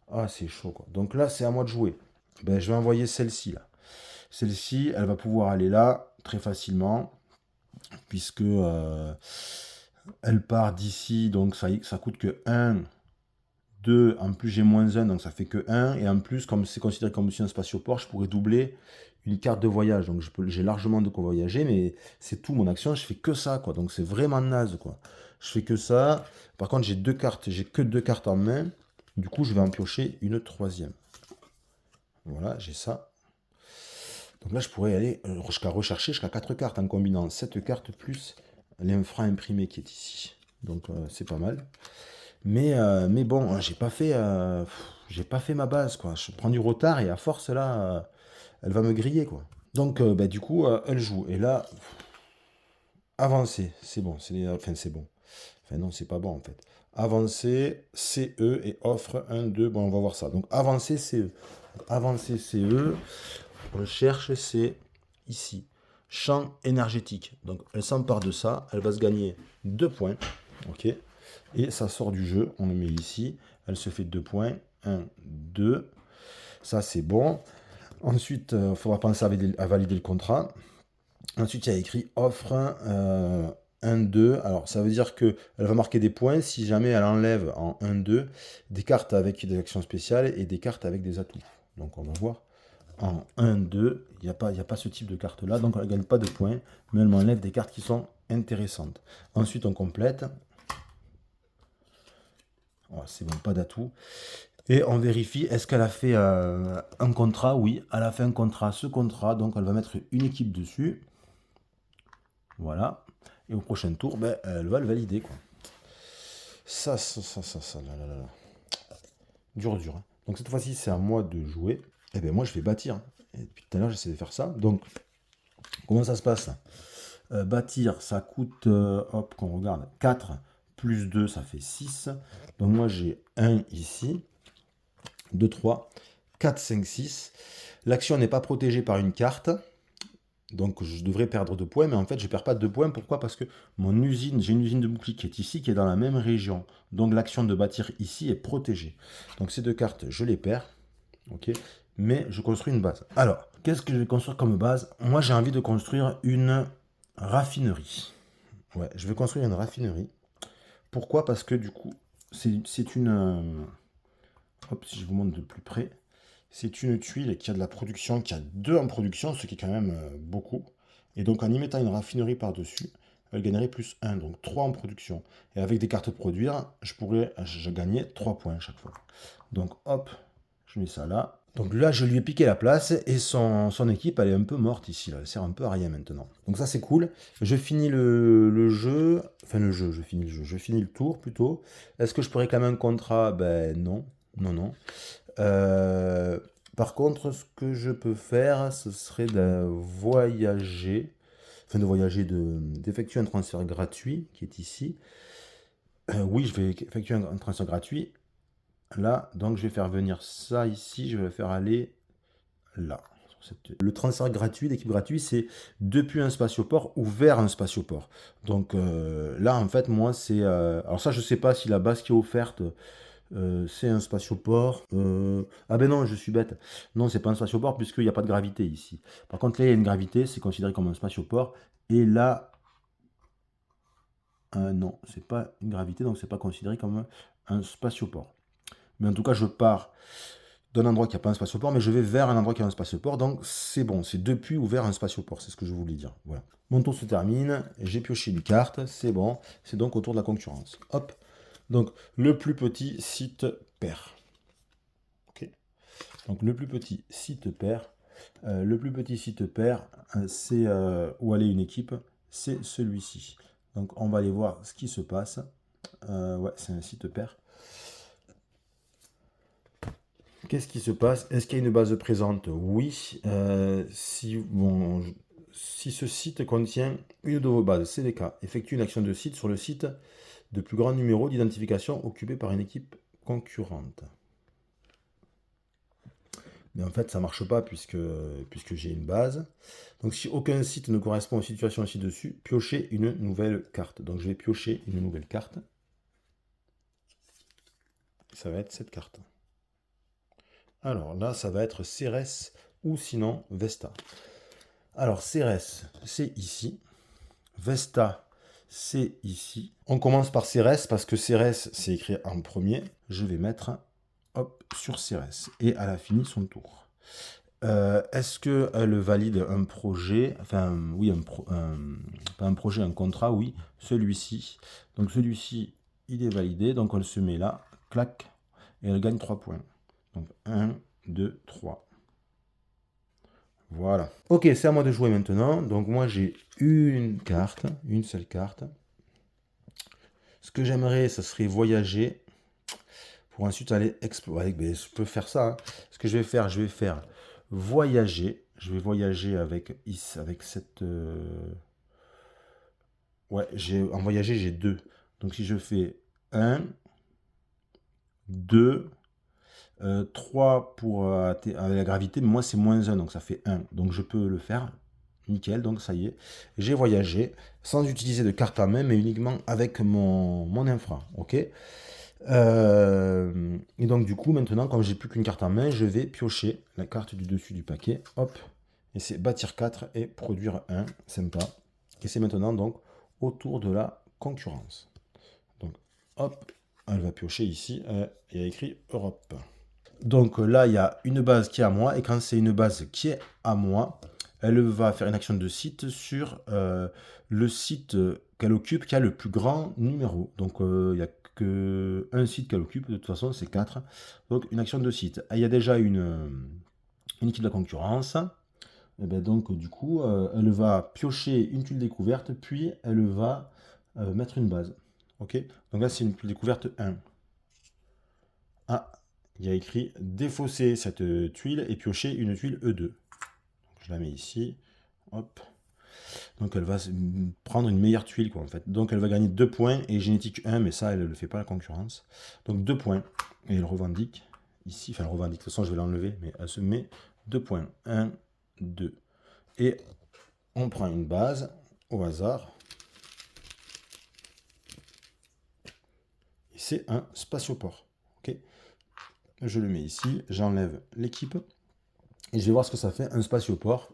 Ah, c'est chaud, quoi. Donc là, c'est à moi de jouer. Ben, je vais envoyer celle-ci, là. Celle-ci, elle va pouvoir aller là, très facilement, puisque elle part d'ici, donc ça coûte que 1, 2, en plus j'ai moins 1, donc ça fait que 1, et en plus, comme c'est considéré comme aussi un spatioport, je pourrais doubler une carte de voyage, donc j'ai largement de quoi voyager, mais c'est tout mon action, je fais que ça, quoi, donc c'est vraiment naze, quoi. Je fais que ça, par contre j'ai 2 cartes, j'ai que 2 cartes en main, du coup je vais en piocher une troisième. Voilà, j'ai ça. Donc là, je pourrais aller jusqu'à rechercher jusqu'à 4 cartes en combinant cette carte plus l'infra imprimé qui est ici. Donc c'est pas mal. Mais bon, hein, j'ai pas fait ma base, quoi. Je prends du retard et à force, là, elle va me griller, quoi. Donc bah, du coup, elle joue. Et là, avancer, c'est bon. Enfin, c'est bon. Enfin, non, c'est pas bon, en fait. Avancer, CE et offre 1, 2. Bon, on va voir ça. Donc avancer, CE. Avancer, CE. Recherche, c'est ici. Champ énergétique. Donc, elle s'empare de ça. Elle va se gagner 2 points. OK. Et ça sort du jeu. On le met ici. Elle se fait 2 points. 1, 2. Ça, c'est bon. Ensuite, il faudra penser à valider le contrat. Ensuite, il y a écrit offre 1, 2. Alors, ça veut dire qu'elle va marquer des points si jamais elle enlève en 1, 2 des cartes avec des actions spéciales et des cartes avec des atouts. Donc, on va voir. En 1, 2, il n'y a pas ce type de carte-là, donc elle ne gagne pas de points, mais elle m'enlève des cartes qui sont intéressantes. Ensuite, on complète. Voilà, c'est bon, pas d'atout. Et on vérifie, est-ce qu'elle a fait un contrat? Oui, elle a fait un contrat, ce contrat, donc elle va mettre une équipe dessus. Voilà. Et au prochain tour, ben, elle va le valider, quoi. Ça, là, là, là. Dur, dur, hein. Donc cette fois-ci, c'est à moi de jouer. Et bien moi, je vais bâtir. Et depuis tout à l'heure, j'essaie de faire ça. Donc, comment ça se passe? Bâtir, ça coûte, hop, qu'on regarde, 4 plus 2, ça fait 6. Donc moi, j'ai 1 ici, 2, 3, 4, 5, 6. L'action n'est pas protégée par une carte. Donc je devrais perdre 2 points, mais en fait je ne perds pas de 2 points. Pourquoi? Parce que j'ai une usine de bouclier qui est ici, qui est dans la même région. Donc l'action de bâtir ici est protégée. Donc ces 2 cartes, je les perds. Ok. Mais je construis une base. Alors, qu'est-ce que je vais construire comme base? Moi j'ai envie de construire une raffinerie. Ouais, je vais construire une raffinerie. Pourquoi? Parce que du coup, c'est une... hop, si je vous montre de plus près. C'est une tuile qui a de la production, qui a 2 en production, ce qui est quand même beaucoup. Et donc en y mettant une raffinerie par-dessus, elle gagnerait plus 1, donc 3 en production. Et avec des cartes produire, je gagner 3 points à chaque fois. Donc hop, je mets ça là. Donc là, je lui ai piqué la place et son équipe, elle est un peu morte ici. Là. Elle sert un peu à rien maintenant. Donc ça, c'est cool. Je finis le jeu. Enfin, je finis le jeu. Je finis le tour plutôt. Est-ce que je peux réclamer un contrat? Ben non. Non, non. Euh, Par contre, ce que je peux faire, ce serait de voyager. Enfin, d'effectuer un transfert gratuit qui est ici. Oui, je vais effectuer un transfert gratuit. Là, donc je vais faire venir ça ici, je vais le faire aller là. Le transfert gratuit, l'équipe gratuite, c'est depuis un spatioport ou vers un spatioport. Donc là, en fait, moi, c'est... alors ça, je sais pas si la base qui est offerte, c'est un spatioport. Ah ben non, je suis bête. Non, c'est pas un spatioport puisqu'il n'y a pas de gravité ici. Par contre, là, il y a une gravité, c'est considéré comme un spatioport. Et là, Non, c'est pas une gravité, donc c'est pas considéré comme un spatioport. Mais en tout cas, je pars d'un endroit qui n'a pas un spatioport, mais je vais vers un endroit qui a un spatioport, donc c'est bon, c'est depuis ou vers un spatioport, c'est ce que je voulais dire. Voilà. Mon tour se termine, j'ai pioché une carte, c'est bon, c'est donc au tour de la concurrence. Hop, donc le plus petit site perd. Ok. Donc le plus petit site perd. Le plus petit site perd, c'est où aller une équipe, c'est celui-ci. Donc on va aller voir ce qui se passe. Ouais, c'est un site perd. Qu'est-ce qui se passe? Est-ce qu'il y a une base présente? Oui. Si ce site contient une de vos bases, c'est le cas. Effectue une action de site sur le site de plus grand numéro d'identification occupé par une équipe concurrente. Mais en fait, ça ne marche pas puisque j'ai une base. Donc si aucun site ne correspond aux situations ci-dessus, piochez une nouvelle carte. Donc je vais piocher une nouvelle carte. Ça va être cette carte. Alors là, ça va être Ceres ou sinon Vesta. Alors Ceres, c'est ici. Vesta, c'est ici. On commence par Ceres parce que Ceres, c'est écrit en premier. Je vais mettre hop, sur Ceres. Et elle a fini son tour. Est-ce qu'elle valide un projet? Enfin, oui, pas un projet, un contrat, oui. Celui-ci. Donc celui-ci, il est validé. Donc on le se met là. Clac. Et elle gagne 3 points. Donc 1, 2, 3. Voilà. Ok, c'est à moi de jouer maintenant. Donc moi j'ai une carte, une seule carte. Ce que j'aimerais, ce serait voyager pour ensuite aller explorer. Ben, je peux faire ça. Hein. Ce que je vais faire voyager. Je vais voyager avec cette... Ouais, en voyager, j'ai 2. Donc si je fais 1, 2, 3 pour avec la gravité, mais moi c'est -1, donc ça fait 1. Donc je peux le faire. Nickel, donc ça y est. J'ai voyagé sans utiliser de carte à main, mais uniquement avec mon infra. Ok. Et donc du coup, maintenant, comme j'ai plus qu'une carte en main, je vais piocher la carte du dessus du paquet. Hop. Et c'est bâtir 4 et produire 1. Sympa. Et c'est maintenant donc au tour de la concurrence. Donc hop, elle va piocher ici et il y a écrit Europe. Donc là, il y a une base qui est à moi. Et quand c'est une base qui est à moi, elle va faire une action de site sur le site qu'elle occupe qui a le plus grand numéro. Donc il n'y a qu'un site qu'elle occupe, de toute façon c'est 4. Donc une action de site. Et il y a déjà une équipe de la concurrence. Et ben donc du coup, elle va piocher une tuile découverte, puis elle va mettre une base. Ok. Donc là c'est une tuile découverte 1. Ah, il y a écrit défausser cette tuile et piocher une tuile E2. Je la mets ici. Hop. Donc elle va prendre une meilleure tuile quoi en fait. Donc elle va gagner 2 points et génétique 1, mais ça elle ne le fait pas la concurrence. Donc 2 points. Et elle revendique ici, enfin elle revendique, de toute façon je vais l'enlever, mais elle se met 2 points. 1, 2. Et on prend une base au hasard. Et c'est un spatioport. Ok. Je le mets ici, j'enlève l'équipe. Et je vais voir ce que ça fait, un spatioport.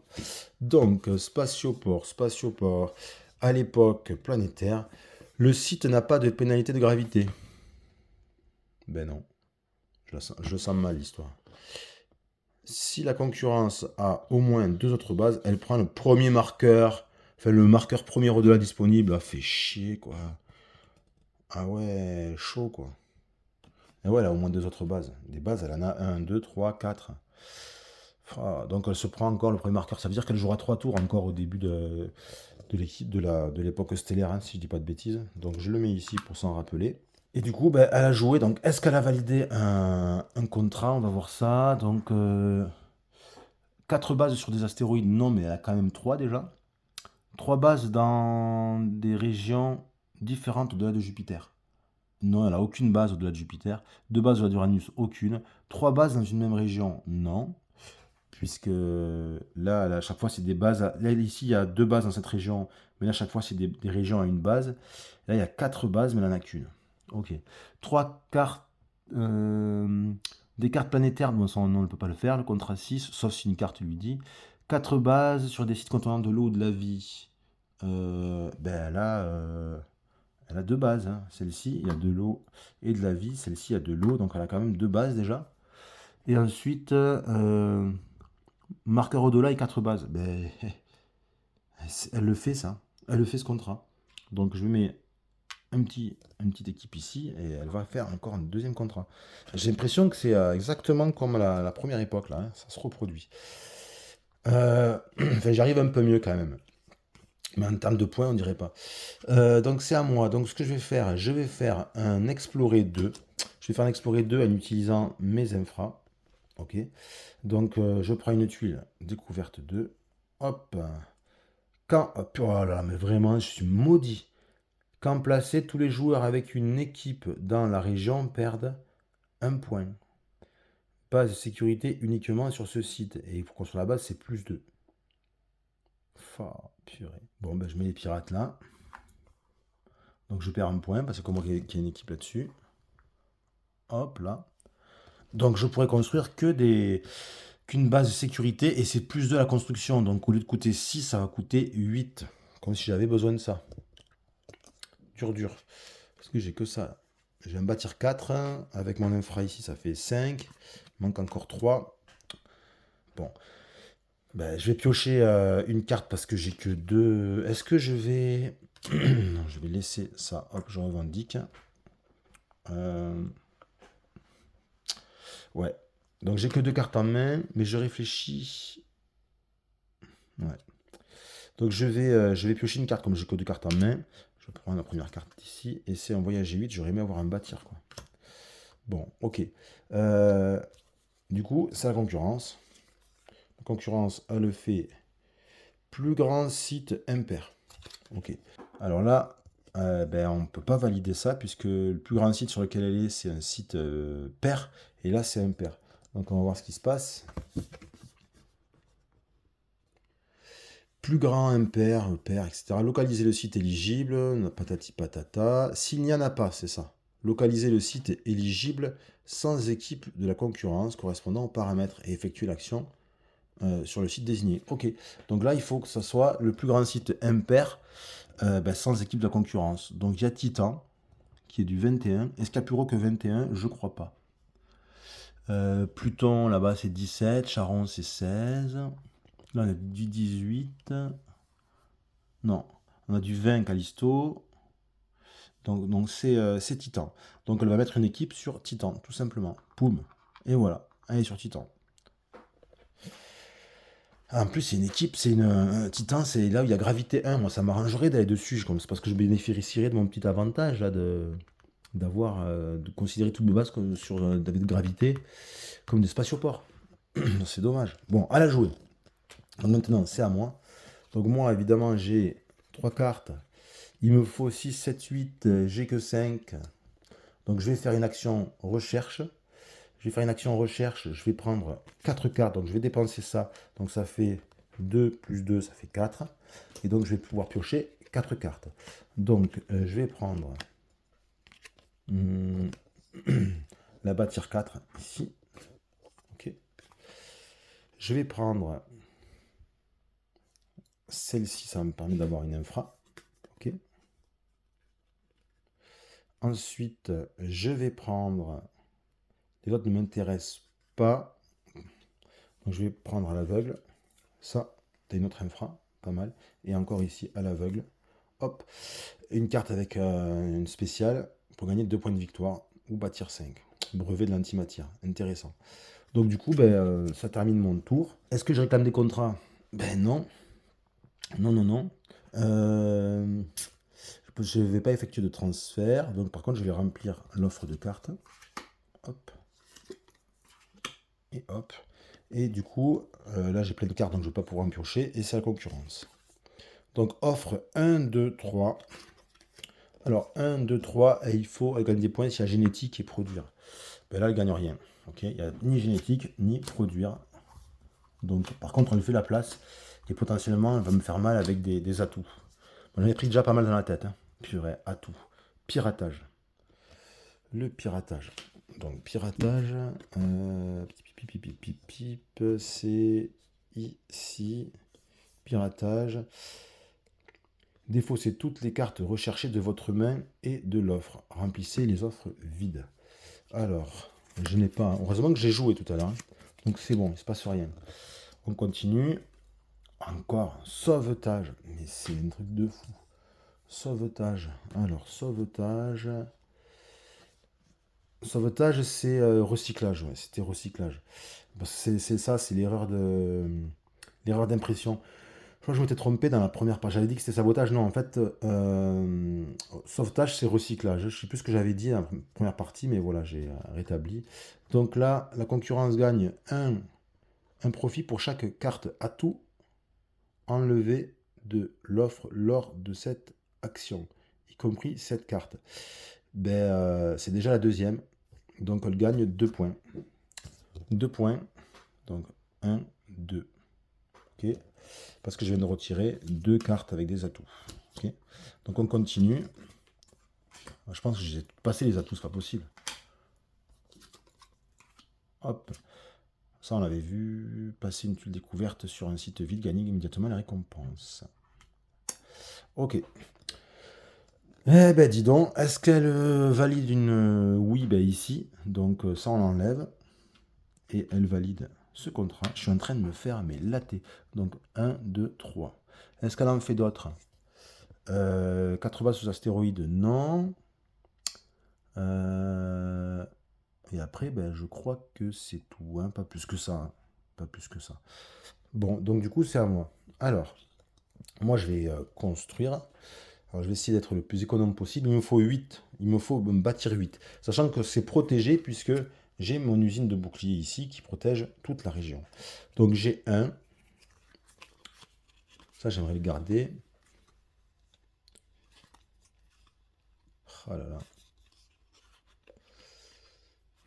Donc, spatioport, à l'époque planétaire, le site n'a pas de pénalité de gravité. Ben non, je sens mal l'histoire. Si la concurrence a au moins 2 autres bases, elle prend le premier marqueur, enfin le marqueur premier au-delà disponible. Ah, fait chier, quoi. Ah ouais, chaud, quoi. Et ouais, elle a au moins 2 autres bases. Des bases, elle en a 1, 2, 3, 4. Ah, donc elle se prend encore le premier marqueur. Ça veut dire qu'elle jouera 3 tours encore au début de l'équipe de l'époque stellaire, hein, si je dis pas de bêtises. Donc je le mets ici pour s'en rappeler. Et du coup, ben, elle a joué. Donc est-ce qu'elle a validé un contrat? On va voir ça. Donc 4 bases sur des astéroïdes, non, mais elle a quand même 3 déjà. 3 bases dans des régions différentes au-delà de Jupiter. Non, elle n'a aucune base au-delà de Jupiter. 2 bases au-delà d'Uranus, aucune. 3 bases dans une même région, non. Puisque là, à chaque fois, c'est des bases. Là, ici, il y a 2 bases dans cette région, mais là, à chaque fois, c'est des régions à une base. Là, il y a 4 bases, mais elle n'en a qu'une. Ok. 3 cartes. Des cartes planétaires, bon, ça, on ne peut pas le faire. Le contrat 6, sauf si une carte lui dit. 4 bases sur des sites contenant de l'eau ou de la vie. Ben là, Elle a deux bases. Hein. Celle-ci, il y a de l'eau et de la vie. Celle-ci, il y a de l'eau. Donc elle a quand même deux bases déjà. Et ensuite, marqueur au-delà et quatre bases. Ben, elle le fait ça. Elle le fait ce contrat. Donc je mets une petite équipe ici et elle va faire encore un deuxième contrat. J'ai l'impression que c'est exactement comme la première époque là. Hein. Ça se reproduit. Enfin, j'arrive un peu mieux quand même. Mais en termes de points, on dirait pas. Donc c'est à moi. Donc ce que je vais faire un explorer 2. Je vais faire un explorer 2 en utilisant mes infras. Ok. Donc je prends une tuile découverte 2. Hop. Hop, oh là, mais vraiment, je suis maudit. Quand placé, tous les joueurs avec une équipe dans la région perdent un point. Base de sécurité uniquement sur ce site. Et pour construire la base, c'est plus 2. Purée. Bon, ben je mets les pirates là. Donc je perds un point parce que comme il y a une équipe là-dessus. Hop là. Donc je pourrais construire qu'une base de sécurité et c'est plus de la construction. Donc au lieu de coûter 6, ça va coûter 8. Comme si j'avais besoin de ça. Dur. Parce que j'ai que ça. Je vais en bâtir 4. Avec mon infra ici, ça fait 5. Il manque encore 3. Bon. Ben, je vais piocher une carte parce que j'ai que 2. Est-ce que je vais... Non, je vais laisser ça. Hop, je revendique. Ouais. Donc j'ai que 2 cartes en main, mais je réfléchis. Ouais. Donc je vais piocher une carte comme j'ai que 2 cartes en main. Je vais prendre la première carte ici. Et c'est un voyage G8. J'aurais aimé avoir un bâtir, quoi. Bon, ok. Du coup, c'est la concurrence. La concurrence a le fait plus grand site impair. Ok. Alors là, ben, on ne peut pas valider ça puisque le plus grand site sur lequel elle est, c'est un site pair. Et là, c'est impair. Donc on va voir ce qui se passe. Plus grand, impair, pair, etc. Localiser le site éligible, patati patata. S'il n'y en a pas, c'est ça. Localiser le site éligible sans équipe de la concurrence correspondant aux paramètres et effectuer l'action sur le site désigné. Ok, donc là il faut que ce soit le plus grand site impair ben, sans équipe de la concurrence. Donc il y a Titan qui est du 21. Est-ce qu'il y a plus gros que 21? Je crois pas. Pluton là-bas c'est 17, Charon c'est 16. Là on a du 18. Non, on a du 20 Callisto. Donc c'est Titan. Donc elle va mettre une équipe sur Titan, tout simplement. Poum. Et voilà, elle est sur Titan. En plus, c'est une équipe, c'est un Titan, c'est là où il y a Gravité 1. Moi, ça m'arrangerait d'aller dessus, c'est parce que je bénéficierais de mon petit avantage là, d'avoir de considérer toutes mes bases comme sur avec Gravité comme des spatioports. C'est dommage. Bon, à la jouer. Donc maintenant, c'est à moi. Donc moi, évidemment, j'ai 3 cartes. Il me faut 6, 7, 8, j'ai que 5. Donc je vais faire une action recherche. Je vais faire une action recherche, je vais prendre 4 cartes, donc je vais dépenser ça. Donc ça fait 2 plus 2, ça fait 4. Et donc je vais pouvoir piocher 4 cartes. Donc je vais prendre la bâtir 4 ici. Ok. Je vais prendre celle-ci, ça me permet d'avoir une infra. Ok. Ensuite, je vais prendre... Les autres ne m'intéressent pas. Donc je vais prendre à l'aveugle. Ça, t'as une autre infra, pas mal. Et encore ici, à l'aveugle. Hop. Une carte avec une spéciale pour gagner 2 points de victoire ou bâtir 5. Brevet de l'antimatière. Intéressant. Donc du coup, ben, ça termine mon tour. Est-ce que je réclame des contrats? Ben non. Non, non, non. Je ne vais pas effectuer de transfert. Donc par contre, je vais remplir l'offre de cartes. Hop. Et hop. Et du coup, là j'ai plein de cartes, donc je ne vais pas pouvoir en piocher. Et c'est la concurrence. Donc offre 1, 2, 3. Alors 1, 2, 3, et il faut gagner des points s'il y a génétique et produire. Ben là, elle ne gagne rien. Ok, il n'y a ni génétique, ni produire. Donc par contre, on lui fait la place. Et potentiellement, elle va me faire mal avec des atouts. Bon, j'en ai pris déjà pas mal dans la tête. Hein. Purée, atout. Piratage. Le piratage. Donc piratage. C'est ici. Piratage. Défaussez toutes les cartes recherchées de votre main et de l'offre. Remplissez les offres vides. Alors, je n'ai pas... Heureusement que j'ai joué tout à l'heure, hein. Donc c'est bon, il ne se passe rien. On continue. Encore, sauvetage. Mais c'est un truc de fou. Sauvetage. Alors, sauvetage. Sauvetage, c'est recyclage. Ouais, c'était recyclage. C'est ça, c'est l'erreur d'impression. Je crois que je m'étais trompé dans la première page. J'avais dit que c'était sabotage. Non, en fait, sauvetage, c'est recyclage. Je ne sais plus ce que j'avais dit dans la première partie, mais voilà, j'ai rétabli. Donc là, la concurrence gagne un profit pour chaque carte atout enlevée de l'offre lors de cette action, y compris cette carte. Ben, c'est déjà la deuxième. Donc elle gagne 2 points. 2 points. Donc 1, 2. Ok. Parce que je viens de retirer 2 cartes avec des atouts. Ok. Donc on continue. Je pense que j'ai passé les atouts, c'est pas possible. Hop. Ça, on l'avait vu. Passer une tuile découverte sur un site vide, gagner immédiatement la récompense. Ok. Eh ben, dis donc, est-ce qu'elle valide une oui, ben ici. Donc ça, on l'enlève. Et elle valide ce contrat. Je suis en train de me faire mais latter. Donc 1, 2, 3. Est-ce qu'elle en fait d'autres 4 bases sous astéroïdes, non. Et après, ben, je crois que c'est tout. Hein. Pas plus que ça. Hein. Pas plus que ça. Bon, donc du coup, c'est à moi. Alors, moi, je vais construire. Alors, je vais essayer d'être le plus économe possible. Il me faut 8. Il me faut me bâtir 8. Sachant que c'est protégé puisque j'ai mon usine de bouclier ici qui protège toute la région. Donc, j'ai un. Ça, j'aimerais le garder. Oh là là.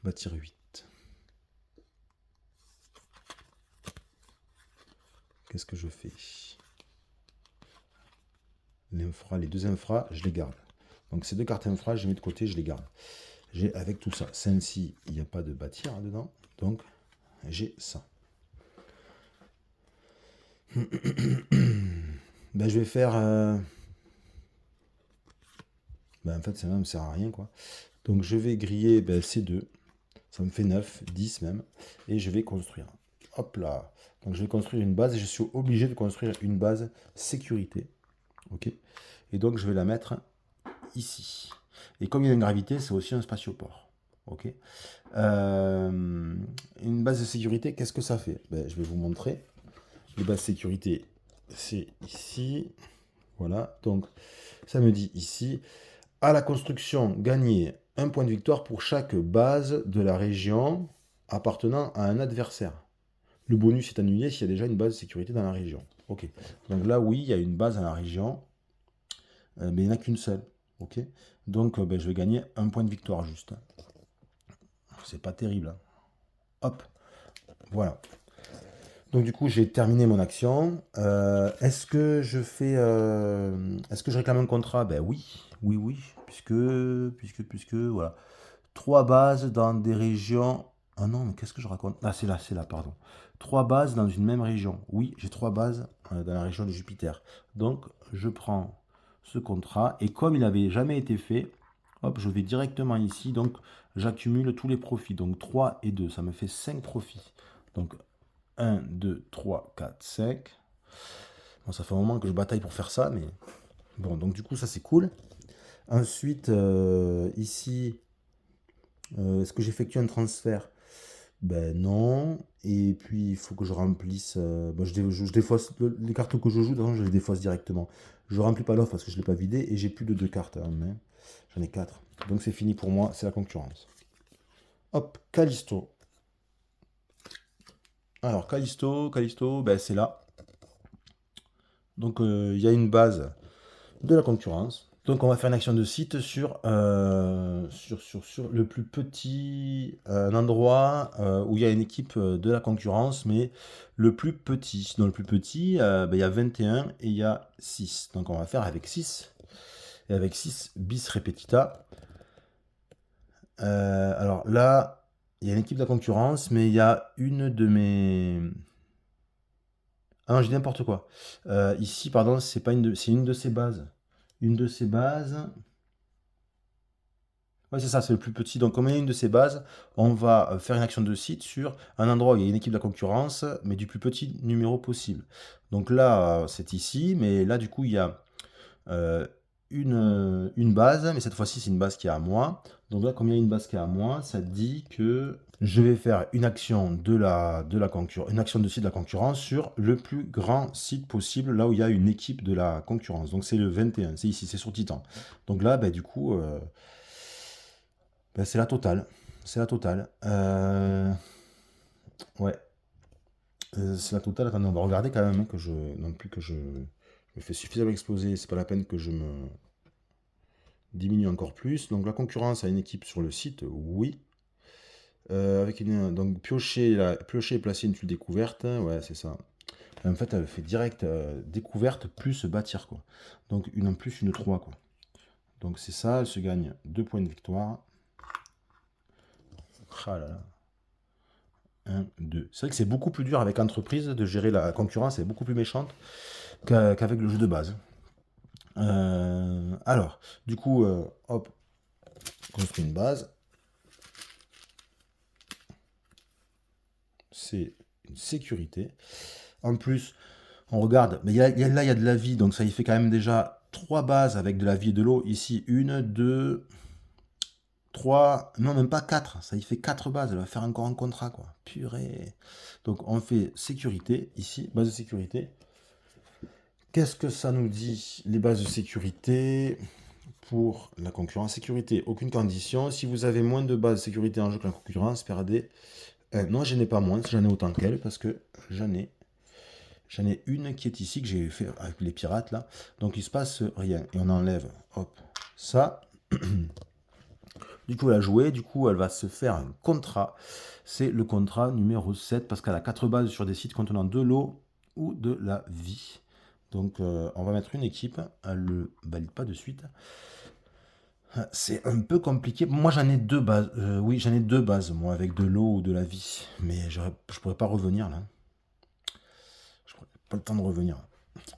Bâtir 8. Qu'est-ce que je fais? L'infra, les 2 infras, je les garde. Donc ces 2 cartes infra, je les mets de côté, je les garde. J'ai avec tout ça. Celle-ci, il n'y a pas de bâtir dedans. Donc j'ai ça. Ben, je vais faire... Ben, en fait, ça ne me sert à rien, quoi. Donc je vais griller ben, ces 2. Ça me fait 9, 10 même. Et je vais construire. Hop là. Donc je vais construire une base. Et je suis obligé de construire une base sécurité. Ok. Et donc je vais la mettre ici. Et comme il y a une gravité, c'est aussi un spatioport. Ok. Une base de sécurité, qu'est-ce que ça fait? Ben, je vais vous montrer. Les bases de sécurité, c'est ici. Voilà. Donc ça me dit ici. À la construction, gagner un point de victoire pour chaque base de la région appartenant à un adversaire. Le bonus est annulé s'il y a déjà une base de sécurité dans la région. Ok. Donc là, oui, il y a une base dans la région, mais il n'y en a qu'une seule. Ok. Donc, ben, je vais gagner un point de victoire juste. C'est pas terrible. Hein. Hop. Voilà. Donc du coup, j'ai terminé mon action. Est-ce que je fais... est-ce que je réclame un contrat? Ben oui. Oui, oui. Puisque, voilà. 3 bases dans des régions... Ah non, mais qu'est-ce que je raconte? Ah, c'est là, pardon. 3 bases dans une même région. Oui, j'ai 3 bases dans la région de Jupiter. Donc, je prends ce contrat. Et comme il n'avait jamais été fait, hop, je vais directement ici. Donc, j'accumule tous les profits. Donc, 3 et 2, ça me fait 5 profits. Donc, 1, 2, 3, 4, 5. Bon, ça fait un moment que je bataille pour faire ça, mais... Bon, donc du coup, ça c'est cool. Ensuite, ici, est-ce que j'effectue un transfert? Ben non. Et puis, il faut que je remplisse... bon, je défausse les cartes que je joue, je les défausse directement. Je remplis pas l'offre parce que je ne l'ai pas vidé et j'ai plus de 2 cartes en main. J'en ai 4. Donc c'est fini pour moi, c'est la concurrence. Hop, Callisto. Alors, Callisto, ben, c'est là. Donc, il y a une base de la concurrence. Donc, on va faire une action de site sur le plus petit endroit où il y a une équipe de la concurrence, mais le plus petit. Dans le plus petit, ben, il y a 21 et il y a 6. Donc, on va faire avec 6. Et avec 6 bis repetita. Alors là, il y a une équipe de la concurrence, mais il y a une de mes... Ah non, j'ai dit n'importe quoi. Ici, pardon, c'est pas c'est une de ces bases. Une de ces bases. Ouais, c'est ça, c'est le plus petit. Donc, comme il y a une de ces bases, on va faire une action de site sur un endroit où il y a une équipe de la concurrence, mais du plus petit numéro possible. Donc là, c'est ici, mais là, du coup, il y a euh, une base, mais cette fois-ci, c'est une base qui est à moi. Donc là, comme il y a une base qui est à moi, ça dit que je vais faire une action de la concurrence, une action de site de la concurrence sur le plus grand site possible, là où il y a une équipe de la concurrence. Donc c'est le 21, c'est ici, c'est sur Titan. Donc là, bah, du coup, bah, c'est la totale. C'est la totale. Ouais, c'est la totale. Attendez, on va regarder quand même, hein, que je, non plus que je me fais suffisamment exploser. C'est pas la peine que je me diminue encore plus. Donc la concurrence a une équipe sur le site, oui. Avec donc piocher et placer une tuile découverte, ouais, c'est ça. En fait, elle fait direct découverte plus bâtir, quoi. Donc une en plus, une 3 quoi. Donc c'est ça, elle se gagne 2 points de victoire. Ah là là. 1, 2. C'est vrai que c'est beaucoup plus dur avec entreprise de gérer la concurrence, c'est beaucoup plus méchante qu'avec le jeu de base. Alors, du coup, hop, construit une base. C'est une sécurité. En plus, on regarde, mais là, il y a de la vie, donc ça y fait quand même déjà 3 bases avec de la vie et de l'eau. Ici, 1, 2, 3, non, même pas 4. Ça y fait 4 bases. Elle va faire encore un contrat, quoi. Purée. Donc, on fait sécurité, ici, base de sécurité. Qu'est-ce que ça nous dit, les bases de sécurité pour la concurrence? Sécurité, aucune condition. Si vous avez moins de bases de sécurité en jeu que la concurrence, perdez. Non, je n'ai pas moins, j'en ai autant qu'elle, parce que j'en ai une qui est ici, que j'ai fait avec les pirates, là. Donc, il se passe rien. Et on enlève, hop, ça. Du coup, elle a joué, du coup, elle va se faire un contrat. C'est le contrat numéro 7, parce qu'elle a 4 bases sur des sites contenant de l'eau ou de la vie. Donc, on va mettre une équipe. Elle ne le valide pas de suite. C'est un peu compliqué. Moi, j'en ai 2 bases. Oui, j'en ai 2 bases, moi, avec de l'eau ou de la vie. Mais je pourrais pas revenir, là. Je n'aurai pas le temps de revenir.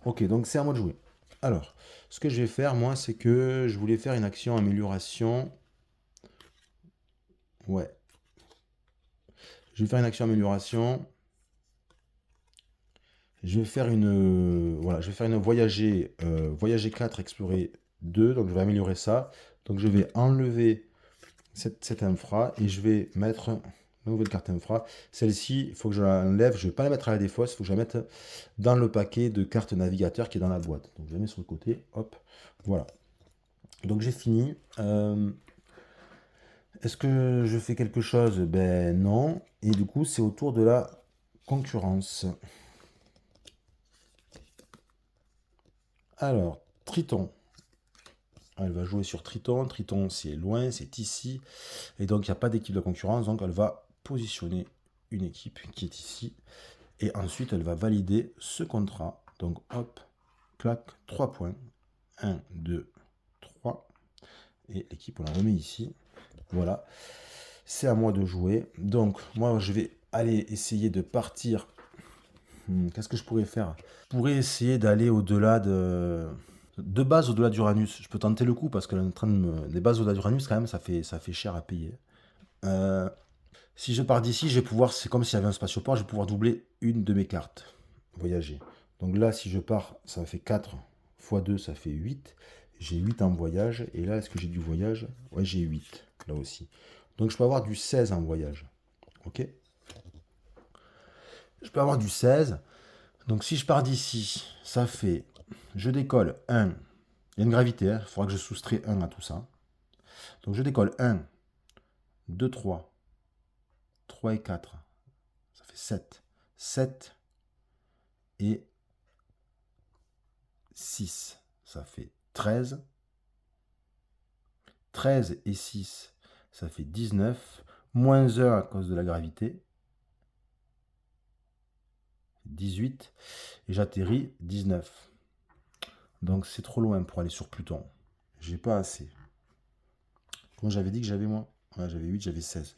Ok, donc c'est à moi de jouer. Alors, ce que je vais faire, moi, c'est que je voulais faire une action amélioration. Ouais. Je vais faire une action amélioration. Je vais faire une, voilà, je vais faire une voyager 4, explorer 2. Donc, je vais améliorer ça. Donc, je vais enlever cette infra et je vais mettre une nouvelle carte infra. Celle-ci, il faut que je l'enlève. Je ne vais pas la mettre à la défausse. Il faut que je la mette dans le paquet de cartes navigateur qui est dans la boîte. Donc, je la mets sur le côté. Hop. Voilà. Donc, j'ai fini. Est-ce que je fais quelque chose? Ben non. Et du coup, c'est au tour de la concurrence. Alors, Triton. Elle va jouer sur Triton. Triton, c'est loin, c'est ici. Et donc, il n'y a pas d'équipe de concurrence. Donc, elle va positionner une équipe qui est ici. Et ensuite, elle va valider ce contrat. Donc, hop, clac, 3 points. 1, 2, 3. Et l'équipe, on la remet ici. Voilà. C'est à moi de jouer. Donc, moi, je vais aller essayer de partir. Qu'est-ce que je pourrais faire? Je pourrais essayer d'aller au-delà de base au-delà d'Uranus. Je peux tenter le coup parce que les bases au-delà d'Uranus, quand même, ça fait cher à payer. Euh, Si je pars d'ici, je vais pouvoir, c'est comme s'il y avait un spatioport, je vais pouvoir doubler une de mes cartes. Voyager. Donc là, si je pars, ça fait 4 x 2, ça fait 8. J'ai 8 en voyage. Et là, est-ce que j'ai du voyage? Ouais, j'ai 8, là aussi. Donc je peux avoir du 16 en voyage. Ok? Je peux avoir du 16. Donc si je pars d'ici, ça fait, je décolle 1. Il y a une gravité, il faudra que je soustrais 1 à tout ça. Donc je décolle 1, 2, 3, 3 et 4. Ça fait 7. 7 et 6, ça fait 13. 13 et 6, ça fait 19. Moins 1 à cause de la gravité. 18. Et j'atterris 19. Donc c'est trop loin pour aller sur Pluton. J'ai pas assez. Comment j'avais dit que j'avais moi? Ouais, j'avais 8, j'avais 16.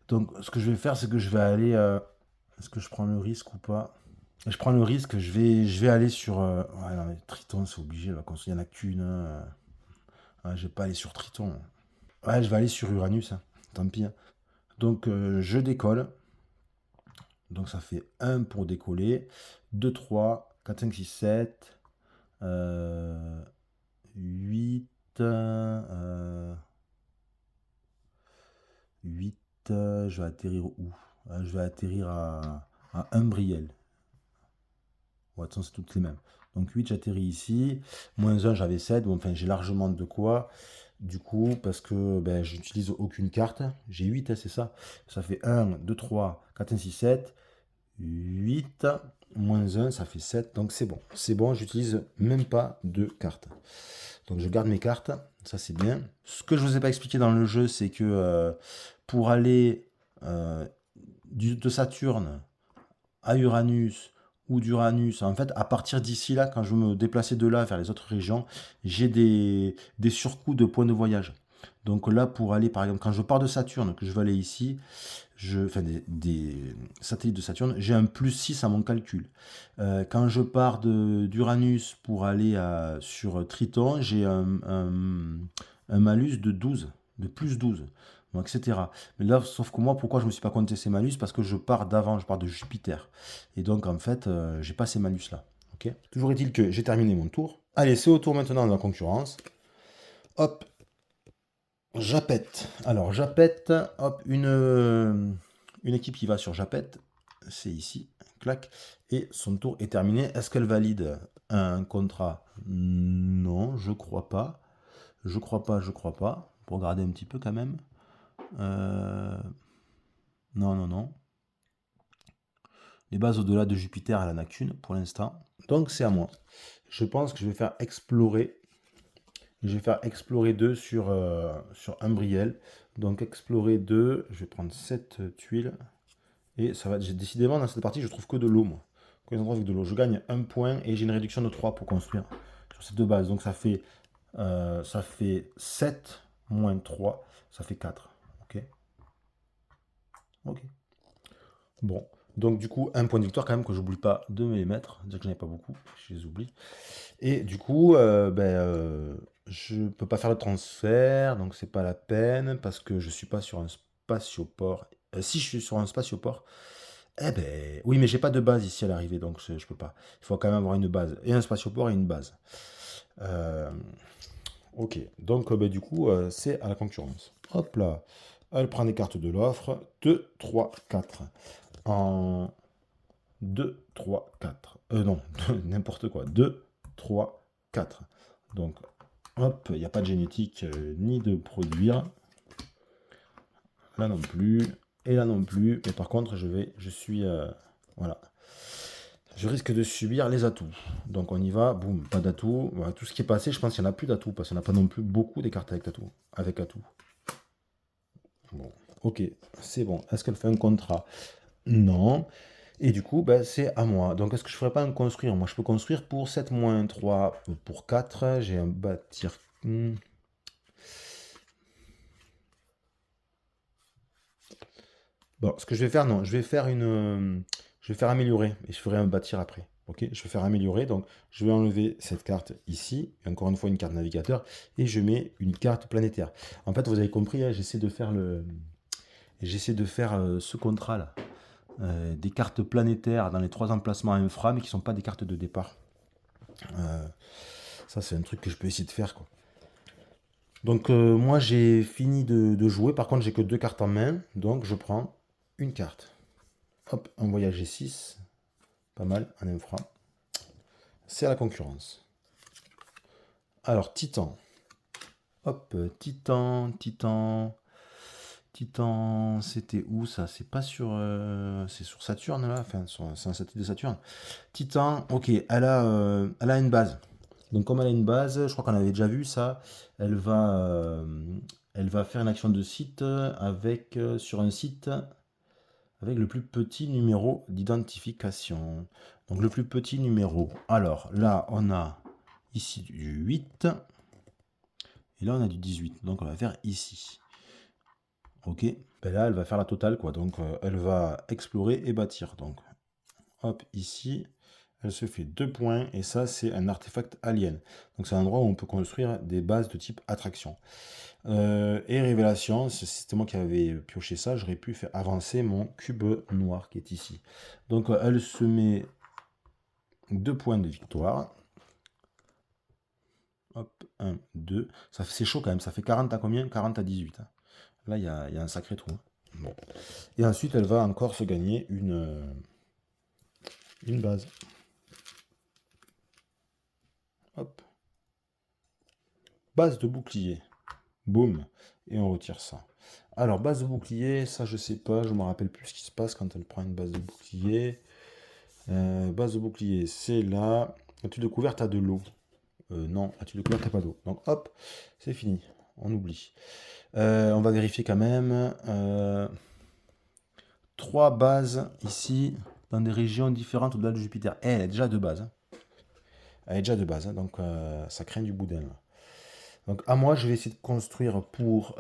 Donc ce que je vais faire, c'est que je vais aller... Est-ce que je prends le risque ou pas? Je prends le risque, je vais aller sur... ouais, non, mais Triton, c'est obligé, elle va construire, il n'y en a qu'une. Ouais, je vais pas aller sur Triton. Ouais, je vais aller sur Uranus, hein. Tant pis, hein. Donc, je décolle. Donc, ça fait un pour décoller. 2, 3, 4, 5, 6, 7. 8. 8. Je vais atterrir où? Je vais atterrir à Umbriel. Ouais, de toute façon, c'est toutes les mêmes. Donc 8, j'atterris ici. Moins 1, j'avais 7. Bon, enfin, j'ai largement de quoi. Du coup, parce que ben, j'utilise aucune carte. J'ai 8, hein, c'est ça. Ça fait 1, 2, 3, 4, 5, 6, 7. 8. Moins 1, ça fait 7. Donc c'est bon. C'est bon, j'utilise même pas de cartes. Donc je garde mes cartes. Ça, c'est bien. Ce que je vous ai pas expliqué dans le jeu, c'est que pour aller euh, de Saturne à Uranus ou d'Uranus, en fait, à partir d'ici là, quand je me déplacer de là vers les autres régions, j'ai des surcoûts de points de voyage. Donc là, pour aller, par exemple, quand je pars de Saturne, que je veux aller ici, enfin des satellites de Saturne, j'ai un plus 6 à mon calcul. Quand je pars d'Uranus pour aller sur Triton, j'ai un malus de 12, de plus 12, bon, etc. Mais là, sauf que moi, pourquoi je ne me suis pas compté ces malus? Parce que je pars d'avant, je pars de Jupiter. Et donc, en fait, j'ai pas ces malus-là. Ok. Toujours est-il que j'ai terminé mon tour. Allez, c'est au tour maintenant de la concurrence. Hop, Japette. Alors, Japette, hop, une équipe qui va sur Japette, c'est ici, clac, et son tour est terminé. Est-ce qu'elle valide un contrat? Non, je crois pas. Je crois pas, je crois pas. Pour regarder un petit peu quand même. Non, non, non. Les bases au-delà de Jupiter, elle en a qu'une pour l'instant. Donc c'est à moi. Je pense que je vais faire explorer. Je vais faire explorer 2 sur Umbriel. Donc explorer 2, je vais prendre 7 tuiles. Et ça va. Décidément, dans cette partie, je trouve que de l'eau, moi. Quand je trouve avec de l'eau, je gagne un point et j'ai une réduction de 3 pour construire sur ces deux bases. Donc ça fait 7 moins 3, ça fait 4. Ok. Ok. Bon. Donc du coup, un point de victoire quand même que j'oublie pas de me les mettre. Dire que j'en ai pas beaucoup, je les oublie. Et du coup, je peux pas faire le transfert, donc c'est pas la peine parce que je suis pas sur un spatioport. Si je suis sur un spatioport, eh ben oui, mais j'ai pas de base ici à l'arrivée, donc je peux pas. Il faut quand même avoir une base et un spatioport et une base. Euh, ok, donc du coup, c'est à la concurrence. Hop là, elle prend des cartes de l'offre. 2, 3, 4. En 2, 3, 4. Non, n'importe quoi. 2, 3, 4. Donc, hop, il n'y a pas de génétique ni de produire. Là non plus. Et là non plus. Mais par contre, je suis... voilà. Je risque de subir les atouts. Donc on y va, boum, pas d'atouts. Voilà, tout ce qui est passé, je pense qu'il n'y en a plus d'atouts, parce qu'il n'y en a pas non plus beaucoup des cartes avec atouts. Avec atouts. Bon, ok, c'est bon. Est-ce qu'elle fait un contrat? Non. Et du coup, ben, c'est à moi. Donc, est-ce que je ne ferais pas un construire? Moi, je peux construire pour 7 moins 3 pour 4. J'ai un bâtir. Bon, ce que je vais faire, non, je vais faire je vais faire améliorer. Et je ferai un bâtir après. Ok, je vais faire améliorer. Donc, je vais enlever cette carte ici. Et encore une fois, une carte navigateur. Et je mets une carte planétaire. En fait, vous avez compris, hein, j'essaie de faire ce contrat-là. Des cartes planétaires dans les 3 emplacements infra, mais qui ne sont pas des cartes de départ. Ça, c'est un truc que je peux essayer de faire, quoi. Donc, moi, j'ai fini de jouer. Par contre, j'ai que 2 cartes en main. Donc, je prends une carte. Hop, un voyage G6. Pas mal, un infra. C'est à la concurrence. Alors, Titan. Hop, Titan, Titan. Titan, c'était où ça? C'est pas sur. C'est sur Saturne là? Enfin, c'est un satellite de Saturne. Titan, ok, elle a une base. Donc comme elle a une base, je crois qu'on avait déjà vu ça, elle va, euh, elle va faire une action de site avec, sur un site avec le plus petit numéro d'identification. Donc le plus petit numéro. Alors là, on a ici du 8 et là on a du 18. Donc on va faire ici. Ok, ben là elle va faire la totale quoi. Donc elle va explorer et bâtir. Donc hop, ici, elle se fait 2 points, et ça, c'est un artefact alien. Donc c'est un endroit où on peut construire des bases de type attraction. Et révélation, c'était moi qui avais pioché ça, j'aurais pu faire avancer mon cube noir qui est ici. Donc elle se met 2 points de victoire. Hop, 1, 2. C'est chaud quand même, ça fait 40 à combien? 40 à 18. Hein. Là, il y a un sacré trou. Hein. Bon. Et ensuite, elle va encore se gagner une base. Hop. Base de bouclier. Boum. Et on retire ça. Alors, base de bouclier, ça je sais pas, je me rappelle plus ce qui se passe quand elle prend une base de bouclier. Base de bouclier, c'est là. As-tu découvert, t'as de l'eau? Non, as-tu découvert, t'as pas d'eau. Donc hop, c'est fini. On oublie. On va vérifier quand même. 3 bases ici, dans des régions différentes au-delà de Jupiter. Elle est déjà de base. Hein. Elle est déjà de base, hein, donc ça craint du boudin. Là. Donc à moi, je vais essayer de construire pour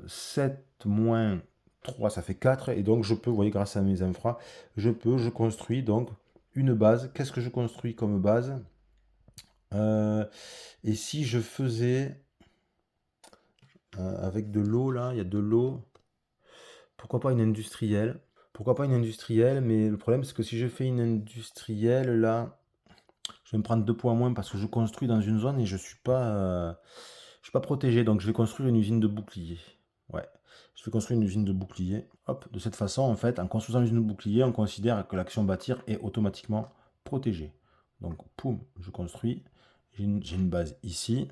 7 moins 3, ça fait 4. Et donc je peux, vous voyez, grâce à mes infras, je construis donc une base. Qu'est-ce que je construis comme base? Et si je faisais avec de l'eau, là, il y a de l'eau, pourquoi pas une industrielle? Pourquoi pas une industrielle? Mais le problème, c'est que si je fais une industrielle, là, je vais me prendre 2 points moins parce que je construis dans une zone et je suis pas protégé. Donc je vais construire une usine de bouclier. Ouais, je vais construire une usine de bouclier. Hop, de cette façon, en fait, en construisant une usine de bouclier, on considère que l'action bâtir est automatiquement protégée. Donc, poum, je construis. J'ai une base ici.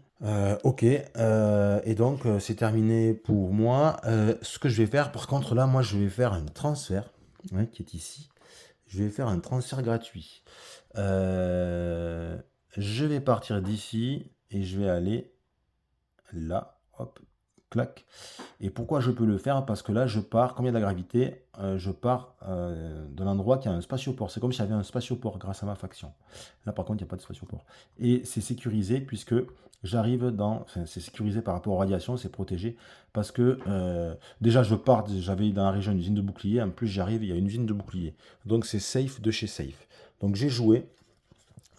Ok, et donc c'est terminé pour moi. Ce que je vais faire, par contre, là, moi, je vais faire un transfert hein, qui est ici. Je vais faire un transfert gratuit. Euh, je vais partir d'ici et je vais aller là. Hop, clac. Et pourquoi je peux le faire? Parce que là, je pars, comme il y a de la gravité, je pars d'un endroit qui a un spatioport. C'est comme si j'avais un spatioport grâce à ma faction. Là, par contre, il n'y a pas de spatioport. Et c'est sécurisé puisque j'arrive dans... Enfin, c'est sécurisé par rapport aux radiations, c'est protégé. Parce que déjà, je pars, j'avais dans la région une usine de bouclier. En plus, j'arrive, il y a une usine de bouclier. Donc, c'est safe de chez safe. Donc, j'ai joué.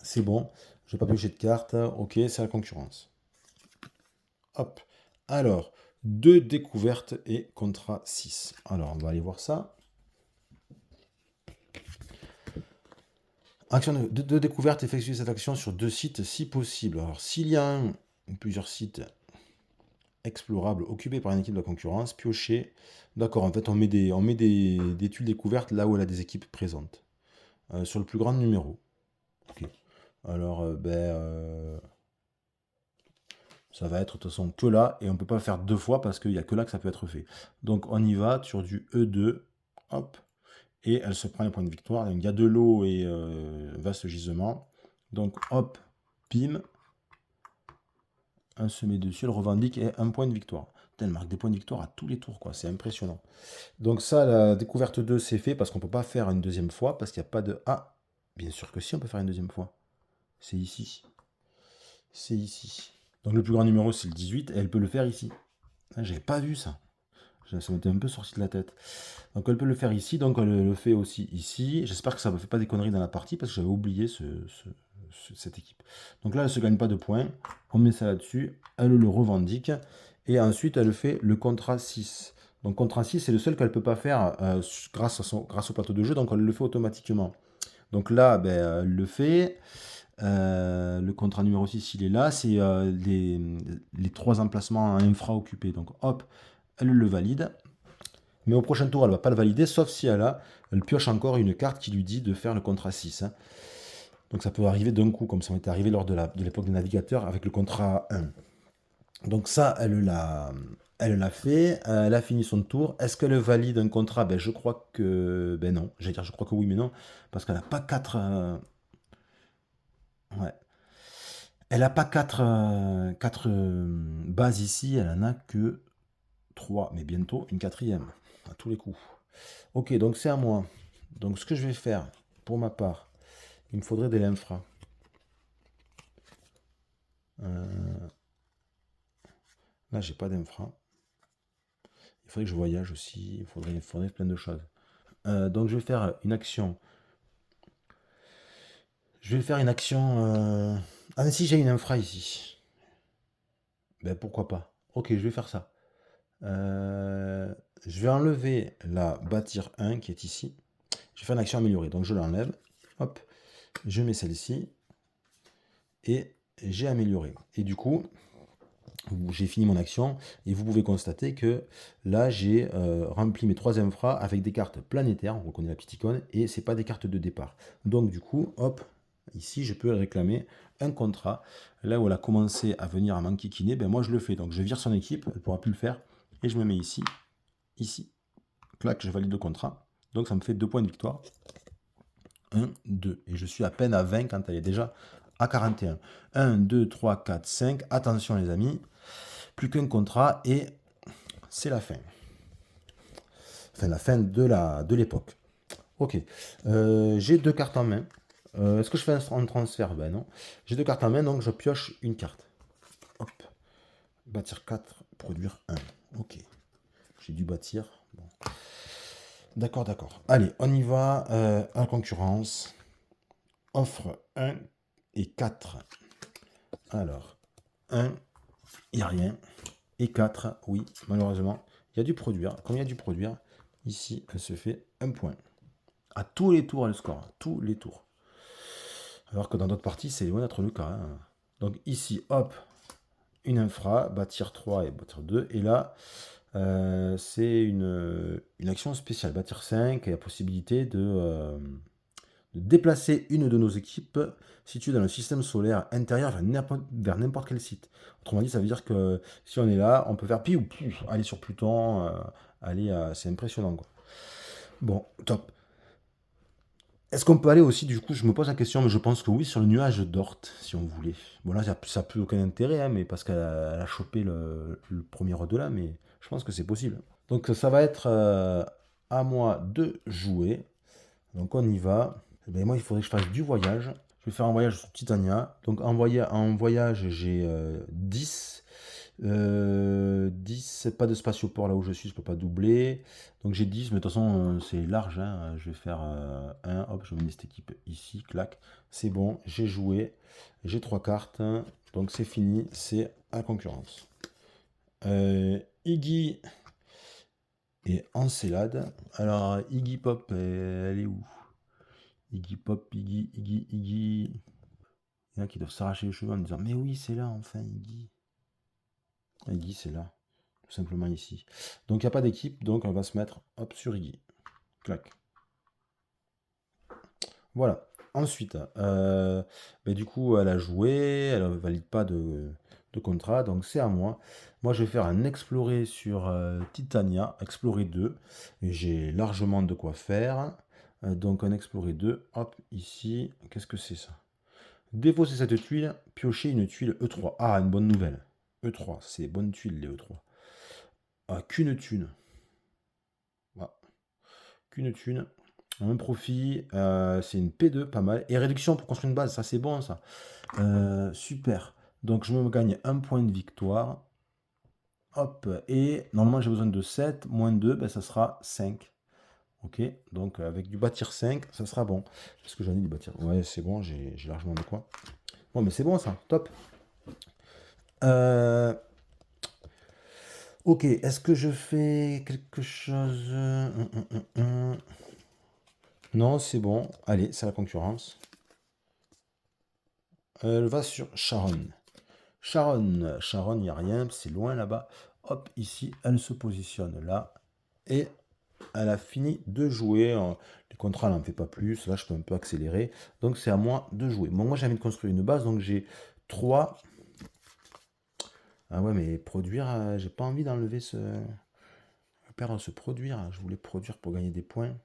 C'est bon. Je n'ai pas pioché de carte. Ok, c'est la concurrence. Hop. Alors, 2 découvertes et contrat 6. Alors, on va aller voir ça. Action de découverte, effectuer cette action sur 2 sites si possible. Alors, s'il y a un ou plusieurs sites explorables occupés par une équipe de la concurrence, piocher. D'accord, en fait, on met des tuiles découvertes là où elle a des équipes présentes. Sur le plus grand numéro. Ok. Alors, ça va être de toute façon que là, et on ne peut pas le faire 2 fois parce qu'il n'y a que là que ça peut être fait. Donc on y va sur du E2, hop, et elle se prend les points de victoire. Donc, il y a de l'eau et vaste gisement. Donc hop, pim, un se met dessus, elle revendique et un point de victoire. Elle marque des points de victoire à tous les tours, quoi. C'est impressionnant. Donc ça, la découverte 2, c'est fait parce qu'on ne peut pas faire une deuxième fois parce qu'il n'y a pas de... Ah, bien sûr que si, on peut faire une deuxième fois. C'est ici. C'est ici. Donc le plus grand numéro, c'est le 18, et elle peut le faire ici. Ah, j'avais pas vu ça. Ça m'était un peu sorti de la tête. Donc elle peut le faire ici, donc elle le fait aussi ici. J'espère que ça ne me fait pas des conneries dans la partie, parce que j'avais oublié cette équipe. Donc là, elle ne se gagne pas de points. On met ça là-dessus. Elle le revendique. Et ensuite, elle fait le contrat 6. Donc contrat 6, c'est le seul qu'elle ne peut pas faire grâce au plateau de jeu, donc elle le fait automatiquement. Donc là, elle le fait. Le contrat numéro 6, il est là. C'est les 3 emplacements infra occupés. Donc hop, elle le valide. Mais au prochain tour, elle ne va pas le valider, sauf si elle pioche encore une carte qui lui dit de faire le contrat 6. Hein. Donc ça peut arriver d'un coup, comme ça m'était arrivé lors de l'époque des navigateurs avec le contrat 1. Donc ça, elle l'a fait, elle a fini son tour. Est-ce qu'elle valide un contrat? Je crois que... non, j'allais dire je crois que oui, mais non, parce qu'elle n'a pas 4... ouais. Elle n'a pas 4 bases ici, elle en a que 3, mais bientôt une quatrième, à tous les coups. Ok, donc c'est à moi. Donc ce que je vais faire, pour ma part, il me faudrait de l'infra. Là, j'ai pas d'infra. Il faudrait que je voyage aussi. Il faudrait plein de choses. Donc je vais faire une action Je vais faire une action... Ah mais si, j'ai une infra ici. Ben pourquoi pas. Ok, je vais faire ça. Je vais enlever la bâtir 1 qui est ici. Je vais faire une action améliorée. Donc je l'enlève. Hop. Je mets celle-ci. Et j'ai amélioré. Et du coup, j'ai fini mon action. Et vous pouvez constater que là, j'ai rempli mes 3 infras avec des cartes planétaires. On reconnaît la petite icône. Et c'est pas des cartes de départ. Donc du coup, hop. Ici, je peux réclamer un contrat. Là où elle a commencé à venir à m'enquiquiner, ben moi je le fais. Donc je vire son équipe. Elle ne pourra plus le faire. Et je me mets ici. Ici. Clac, je valide le contrat. Donc ça me fait 2 points de victoire. 1, 2. Et je suis à peine à 20 quand elle est déjà à 41. 1, 2, 3, 4, 5. Attention les amis. Plus qu'un contrat et c'est la fin. Enfin la fin de l'époque. Ok. J'ai 2 cartes en main. Est-ce que je fais un transfert? Ben non. J'ai 2 cartes en main, donc je pioche une carte. Hop. Bâtir 4, produire 1. Ok. J'ai dû bâtir. Bon. D'accord, d'accord. Allez, on y va. En concurrence. Offre 1 et 4. Alors, 1, il n'y a rien. Et 4, oui, malheureusement, il y a dû produire. Comme il y a dû produire, ici, elle se fait 1 point. À tous les tours, elle score. Tous les tours. Alors que dans d'autres parties, c'est loin d'être le cas. Hein. Donc ici, hop, une infra, bâtir 3 et bâtir 2. Et là, c'est une action spéciale. Bâtir 5 et la possibilité de déplacer une de nos équipes située dans le système solaire intérieur vers n'importe quel site. Autrement dit, ça veut dire que si on est là, on peut faire piou, aller sur Pluton, c'est impressionnant. Quoi. Bon, top. Est-ce qu'on peut aller aussi, du coup, je me pose la question, mais je pense que oui, sur le nuage d'Oort, si on voulait. Bon là, ça n'a plus aucun intérêt, hein, mais parce qu'elle a chopé le premier au-delà, mais je pense que c'est possible. Donc ça va être à moi de jouer. Donc on y va. Eh bien, moi, il faudrait que je fasse du voyage. Je vais faire un voyage sur Titania. Donc en voyage, j'ai 10. 10, pas de spatioport là où je suis, je peux pas doubler. Donc j'ai 10, mais de toute façon, c'est large. Hein. Je vais faire 1. Hop, je mets cette équipe ici, clac. C'est bon, j'ai joué. J'ai 3 cartes. Donc c'est fini, c'est à concurrence. Iggy et Encelade. Alors, Iggy Pop, elle est où? Iggy Pop, Iggy. Il y en a qui doivent s'arracher les cheveux en disant mais oui, c'est là enfin, Iggy. Iggy, c'est là. Tout simplement ici. Donc, il n'y a pas d'équipe, donc on va se mettre hop sur Iggy. Clac. Voilà. Ensuite, du coup, elle a joué, elle ne valide pas de contrat, donc c'est à moi. Moi, je vais faire un explorer sur Titania, explorer 2. Et j'ai largement de quoi faire. Donc, un explorer 2, hop, ici. Qu'est-ce que c'est ça? Défausser cette tuile, piocher une tuile E3. Ah, une bonne nouvelle. E3, c'est bonne tuile les E3. Ah, qu'une thune. Ah, qu'une thune. Un profit, c'est une P2, pas mal. Et réduction pour construire une base, ça c'est bon ça. Super. Donc je me gagne un point de victoire. Hop, et normalement j'ai besoin de 7, moins 2, ben, ça sera 5. Ok, donc avec du bâtir 5, ça sera bon. Est-ce que j'en ai du bâtir? Ouais, c'est bon, j'ai largement de quoi. Bon, mais c'est bon ça, top. Ok, est-ce que je fais quelque chose? Non, c'est bon. Allez, c'est la concurrence. Elle va sur Sharon. Sharon, il n'y a rien, c'est loin là-bas. Hop, ici, elle se positionne là. Et elle a fini de jouer. Les contrats, elle n'en fait pas plus. Là, je peux un peu accélérer. Donc, c'est à moi de jouer. Bon, moi, j'ai envie de construire une base. Donc, j'ai 3. Ah ouais, mais produire, j'ai pas envie d'enlever ce... Perdre ce produire. Je voulais produire pour gagner des points.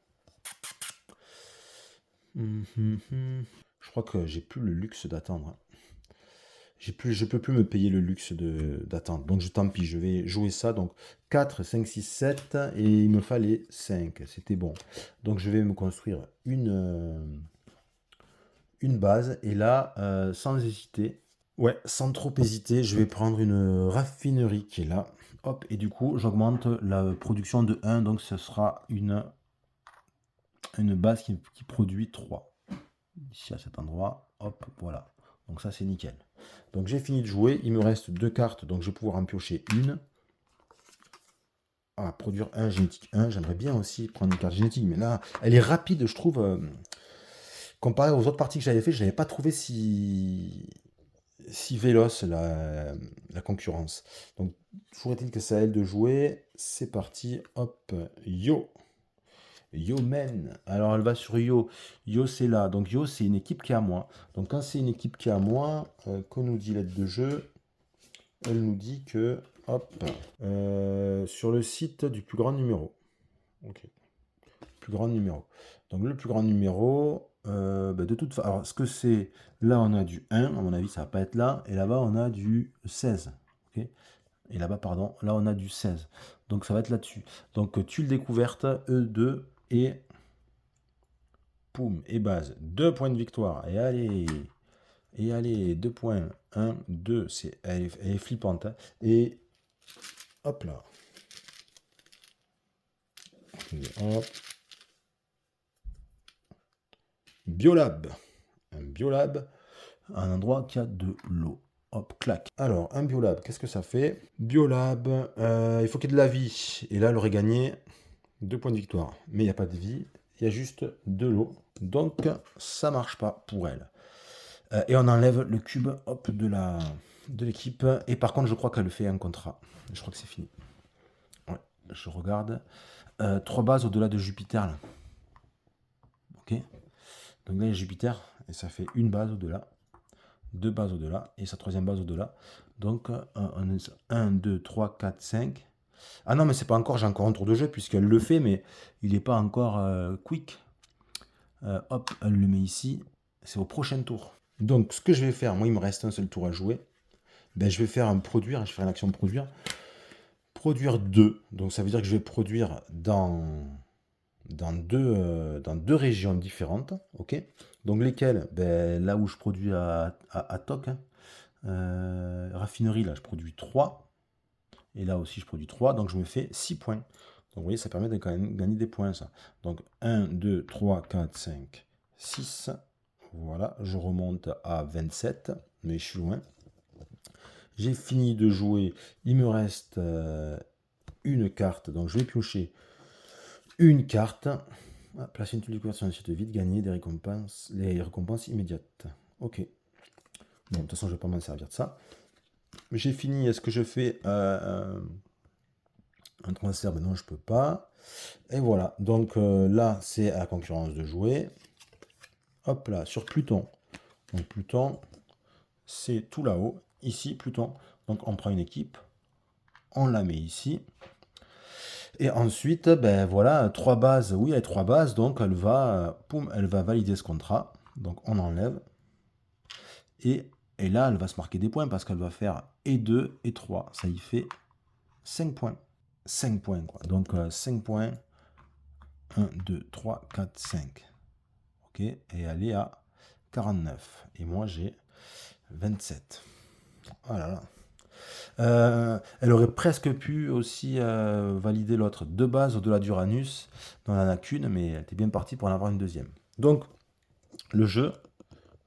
Je crois que j'ai plus le luxe d'attendre. Je peux plus me payer le luxe d'attendre. Donc tant pis, je vais jouer ça. Donc 4, 5, 6, 7. Et il me fallait 5. C'était bon. Donc je vais me construire une base. Et là, sans hésiter, ouais, sans trop hésiter, je vais prendre une raffinerie qui est là. Hop, et du coup, j'augmente la production de 1. Donc ce sera une base qui produit 3. Ici à cet endroit. hop, voilà. Donc ça, c'est nickel. Donc j'ai fini de jouer, il me reste 2 cartes, donc je vais pouvoir en piocher une. Ah, produire un génétique 1, j'aimerais bien aussi prendre une carte génétique, mais là, elle est rapide, je trouve. Comparé aux autres parties que j'avais fait, je n'avais pas trouvé si véloce la concurrence. Donc, toujours est-il que c'est à elle de jouer. C'est parti, hop, Yo. Yo men. Alors elle va sur Yo. Yo c'est là. Donc Yo c'est une équipe qui est à moi. Donc quand c'est une équipe qui est à moi, qu'on nous dit l'aide de jeu, elle nous dit que, hop, sur le site du plus grand numéro. Ok. Plus grand numéro. Donc le plus grand numéro, de toute façon, alors ce que c'est, là on a du 1, à mon avis ça va pas être là, et là-bas on a du 16. Ok. Et là-bas, pardon, là on a du 16. Donc ça va être là-dessus. Donc tuile découverte, E2 et poum, et base. 2 points de victoire. Et allez, 2 points. 1, 2, elle est flippante. Hein. Et hop là. Hop. Biolab. Un biolab, un endroit qui a de l'eau. Hop, clac. Alors, un biolab, qu'est-ce que ça fait? Biolab, il faut qu'il y ait de la vie. Et là, elle aurait gagné 2 points de victoire. Mais il n'y a pas de vie, il y a juste de l'eau. Donc, ça marche pas pour elle. Et on enlève le cube hop, de l'équipe. Et par contre, je crois qu'elle fait un contrat. Je crois que c'est fini. Ouais, je regarde. 3 bases au-delà de Jupiter. Là. Ok. Donc là, il y a Jupiter. Et ça fait une base au-delà. 2 bases au-delà. Et sa troisième base au-delà. Donc, 1, 2, 3, 4, 5. Ah non, mais c'est pas encore. J'ai encore un tour de jeu puisqu'elle le fait. Mais il n'est pas encore quick. Hop, elle le met ici. C'est au prochain tour. Donc, ce que je vais faire, moi, il me reste un seul tour à jouer. Ben, je vais faire un produire, je vais faire une action produire. Produire 2. Donc, ça veut dire que je vais produire dans deux régions différentes. Ok. Donc, lesquelles ben, là où je produis à Toc, hein, raffinerie, là, je produis 3. Et là aussi, je produis 3. Donc, je me fais 6 points. Donc, vous voyez, ça permet de quand même gagner des points, ça. Donc, 1, 2, 3, 4, 5, 6. Voilà, je remonte à 27, mais je suis loin. J'ai fini de jouer, il me reste une carte, donc je vais piocher une carte. Ah, placer une tuile de couverture sur un site vide, gagner des récompenses, les récompenses immédiates. Ok. Bon, de toute façon, je vais pas m'en servir de ça. J'ai fini, est-ce que je fais un transfert? Ben non, je peux pas. Et voilà, donc là, c'est à la concurrence de jouer. Hop là, sur Pluton. Donc Pluton, c'est tout là-haut. Ici, Pluton. Donc on prend une équipe, on la met ici. Et ensuite, ben voilà, 3 bases. Oui, elle a 3 bases, donc elle va valider ce contrat. Donc on enlève. Et là, elle va se marquer des points parce qu'elle va faire et 2 et 3. Ça y fait 5 points. 5 points, quoi. Donc 5 points. 1, 2, 3, 4, 5. Ok, et elle est à 49. Et moi, j'ai 27. Voilà. Là. Elle aurait presque pu aussi valider l'autre. 2 bases au-delà d'Uranus. On n'en a qu'une, mais elle était bien partie pour en avoir une deuxième. Donc, le jeu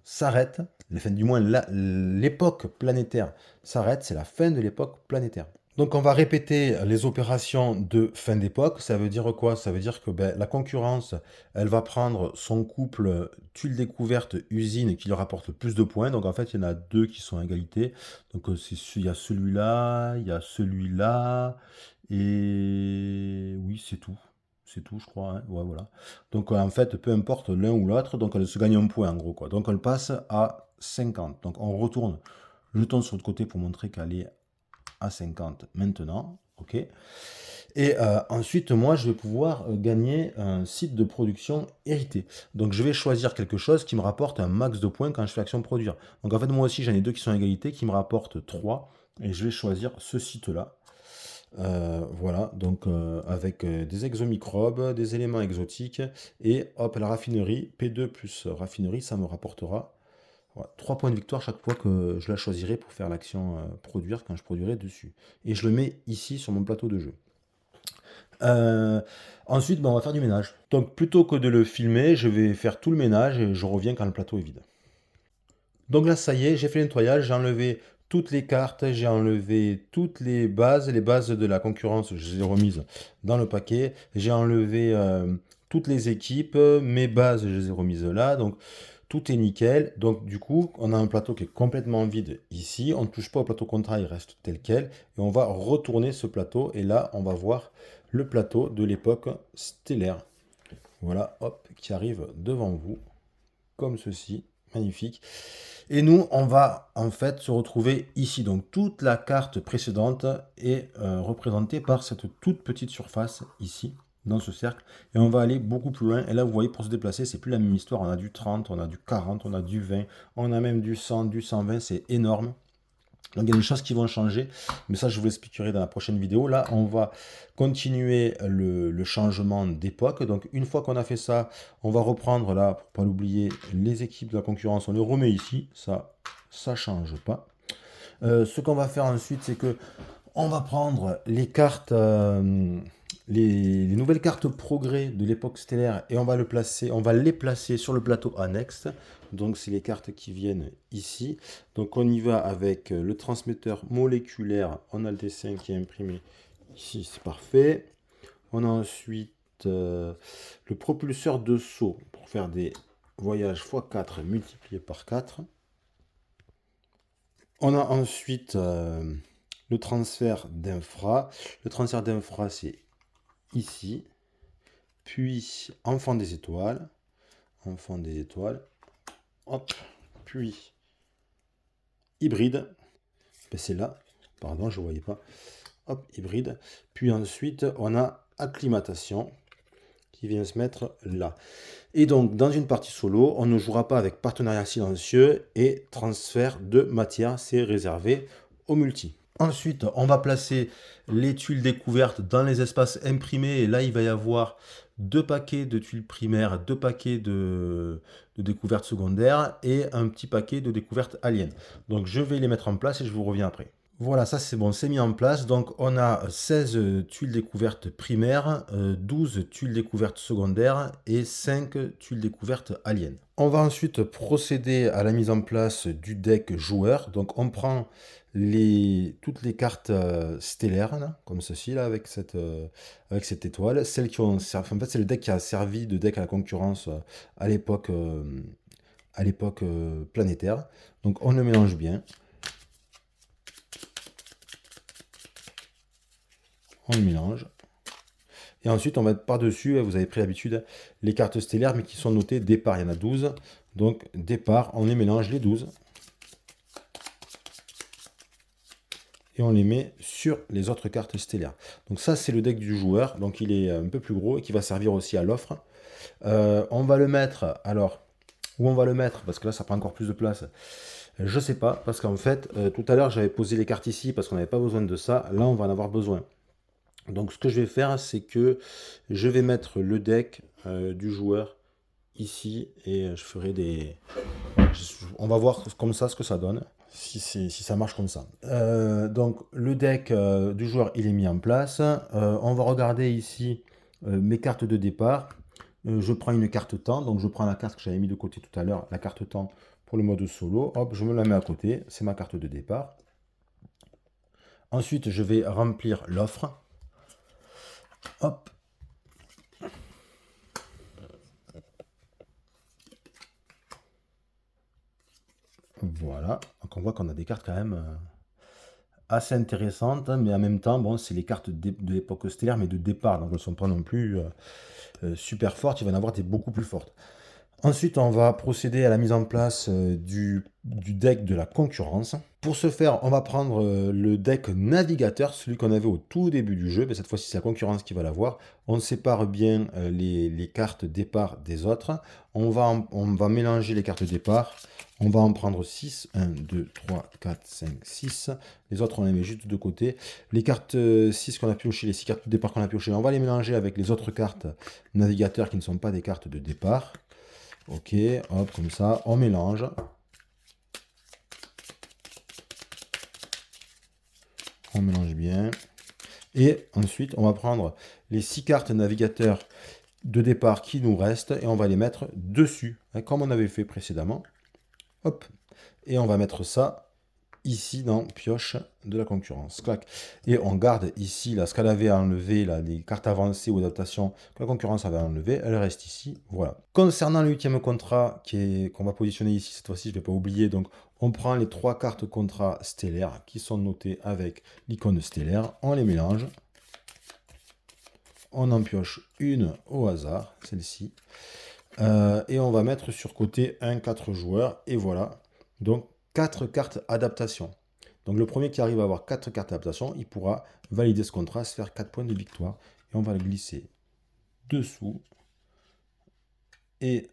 s'arrête. Du moins, l'époque planétaire s'arrête. C'est la fin de l'époque planétaire. Donc, on va répéter les opérations de fin d'époque. Ça veut dire quoi? Ça veut dire que ben, la concurrence, elle va prendre son couple tuile découverte usine qui lui rapporte le plus de points. Donc, en fait, il y en a 2 qui sont à égalité. Donc, il y a celui-là, il y a celui-là. Et oui, c'est tout. C'est tout, je crois. Hein. Ouais, voilà. Donc, en fait, peu importe l'un ou l'autre, donc elle se gagne un point, en gros. Quoi. Donc, elle passe à 50. Donc, on retourne. Je tourne sur le côté pour montrer qu'elle est à 50 maintenant, ok. Et ensuite, moi, je vais pouvoir gagner un site de production hérité. Donc, je vais choisir quelque chose qui me rapporte un max de points quand je fais l'action produire. Donc, en fait, moi aussi, j'en ai 2 qui sont à égalité, qui me rapportent 3. Et je vais choisir ce site-là. Voilà, donc avec des exomicrobes, des éléments exotiques. Et hop, la raffinerie, P2 plus raffinerie, ça me rapportera 3 points de victoire chaque fois que je la choisirai pour faire l'action produire quand je produirai dessus. Et je le mets ici sur mon plateau de jeu. Ensuite, on va faire du ménage. Donc plutôt que de le filmer, je vais faire tout le ménage et je reviens quand le plateau est vide. Donc là, ça y est, j'ai fait le nettoyage, j'ai enlevé toutes les cartes, j'ai enlevé toutes les bases de la concurrence, je les ai remises dans le paquet. J'ai enlevé toutes les équipes, mes bases, je les ai remises là. Donc tout est nickel. Donc du coup, on a un plateau qui est complètement vide ici. On ne touche pas au plateau contrat, il reste tel quel. Et on va retourner ce plateau. Et là, on va voir le plateau de l'époque stellaire. Voilà, hop, qui arrive devant vous, comme ceci. Magnifique. Et nous, on va en fait se retrouver ici. Donc toute la carte précédente est représentée par cette toute petite surface ici, dans ce cercle. Et on va aller beaucoup plus loin. Et là, vous voyez, pour se déplacer, c'est plus la même histoire. On a du 30, on a du 40, on a du 20, on a même du 100, du 120. C'est énorme. Donc il y a des choses qui vont changer, mais ça je vous l'expliquerai dans la prochaine vidéo. Là, on va continuer le changement d'époque. Donc une fois qu'on a fait ça, on va reprendre là, pour pas l'oublier, les équipes de la concurrence. On les remet ici, ça change pas. Ce qu'on va faire ensuite, c'est que on va prendre les cartes, les nouvelles cartes progrès de l'époque stellaire et on va les placer sur le plateau annexe. Donc c'est les cartes qui viennent ici. Donc on y va avec le transmetteur moléculaire. On a le dessin qui est imprimé ici, c'est parfait. On a ensuite le propulseur de saut pour faire des voyages x4 multipliés par 4. On a ensuite le transfert d'infra. Le transfert d'infra, c'est ici. Puis enfant des étoiles. Enfant des étoiles. Hop. Puis hybride. Ben, c'est là. Pardon, je ne voyais pas. Hop, hybride. Puis ensuite, on a acclimatation qui vient se mettre là. Et donc, dans une partie solo, on ne jouera pas avec partenariat silencieux et transfert de matière. C'est réservé au multi. Ensuite, on va placer les tuiles découvertes dans les espaces imprimés. Et là, il va y avoir 2 paquets de tuiles primaires, 2 paquets de découvertes secondaires et un petit paquet de découvertes aliens. Donc, je vais les mettre en place et je vous reviens après. Voilà, ça c'est bon, c'est mis en place. Donc on a 16 tuiles découvertes primaires, 12 tuiles découvertes secondaires et 5 tuiles découvertes aliens. On va ensuite procéder à la mise en place du deck joueur. Donc on prend toutes les cartes stellaires, là, comme ceci, là, avec cette étoile. Celles qui ont servi, en fait c'est le deck qui a servi de deck à la concurrence à l'époque planétaire. Donc on le mélange bien. On le mélange. Et ensuite, on va mettre par-dessus, vous avez pris l'habitude, les cartes stellaires, mais qui sont notées départ. Il y en a 12. Donc, départ, on les mélange les 12. Et on les met sur les autres cartes stellaires. Donc ça, c'est le deck du joueur. Donc, il est un peu plus gros et qui va servir aussi à l'offre. On va le mettre, alors, où on va le mettre? Parce que là, ça prend encore plus de place. Je sais pas, parce qu'en fait, tout à l'heure, j'avais posé les cartes ici parce qu'on n'avait pas besoin de ça. Là, on va en avoir besoin. Donc ce que je vais faire, c'est que je vais mettre le deck du joueur ici et je ferai des... On va voir comme ça ce que ça donne, si ça marche comme ça. Donc le deck du joueur, il est mis en place. On va regarder ici mes cartes de départ. Je prends une carte temps, donc je prends la carte que j'avais mis de côté tout à l'heure, la carte temps pour le mode solo. Hop, je me la mets à côté, c'est ma carte de départ. Ensuite, je vais remplir l'offre. Hop. Voilà. Donc on voit qu'on a des cartes quand même assez intéressantes, mais en même temps, bon, c'est les cartes de l'époque stellaire, mais de départ. Donc elles ne sont pas non plus super fortes. Il va y en avoir des beaucoup plus fortes. Ensuite, on va procéder à la mise en place du deck de la concurrence. Pour ce faire, on va prendre le deck navigateur, celui qu'on avait au tout début du jeu, mais cette fois-ci c'est la concurrence qui va l'avoir. On sépare bien les cartes départ des autres. On va mélanger les cartes départ. On va en prendre 6. 1, 2, 3, 4, 5, 6. Les autres, on les met juste de côté. Les cartes 6 qu'on a piochées, les 6 cartes de départ qu'on a piochées, on va les mélanger avec les autres cartes navigateurs qui ne sont pas des cartes de départ. Ok, hop, comme ça, on mélange. On mélange bien. Et ensuite, on va prendre les 6 cartes navigateurs de départ qui nous restent et on va les mettre dessus, hein, comme on avait fait précédemment. Hop, Et on va mettre ça ici dans pioche de la concurrence. Clac. Et on garde ici là, ce qu'elle avait enlevé, là, les cartes avancées ou adaptations que la concurrence avait enlevé, elle reste ici. Voilà. Concernant le 8e contrat qu'on va positionner ici, cette fois-ci, je ne vais pas oublier. Donc, on prend les 3 cartes contrat stellaires qui sont notées avec l'icône stellaire, on les mélange. On en pioche une au hasard, celle-ci. Et on va mettre sur côté un 4 joueurs. Et voilà. Donc, 4 cartes adaptation. Donc le premier qui arrive à avoir 4 cartes d'adaptation, il pourra valider ce contrat, se faire 4 points de victoire. Et on va le glisser dessous. Et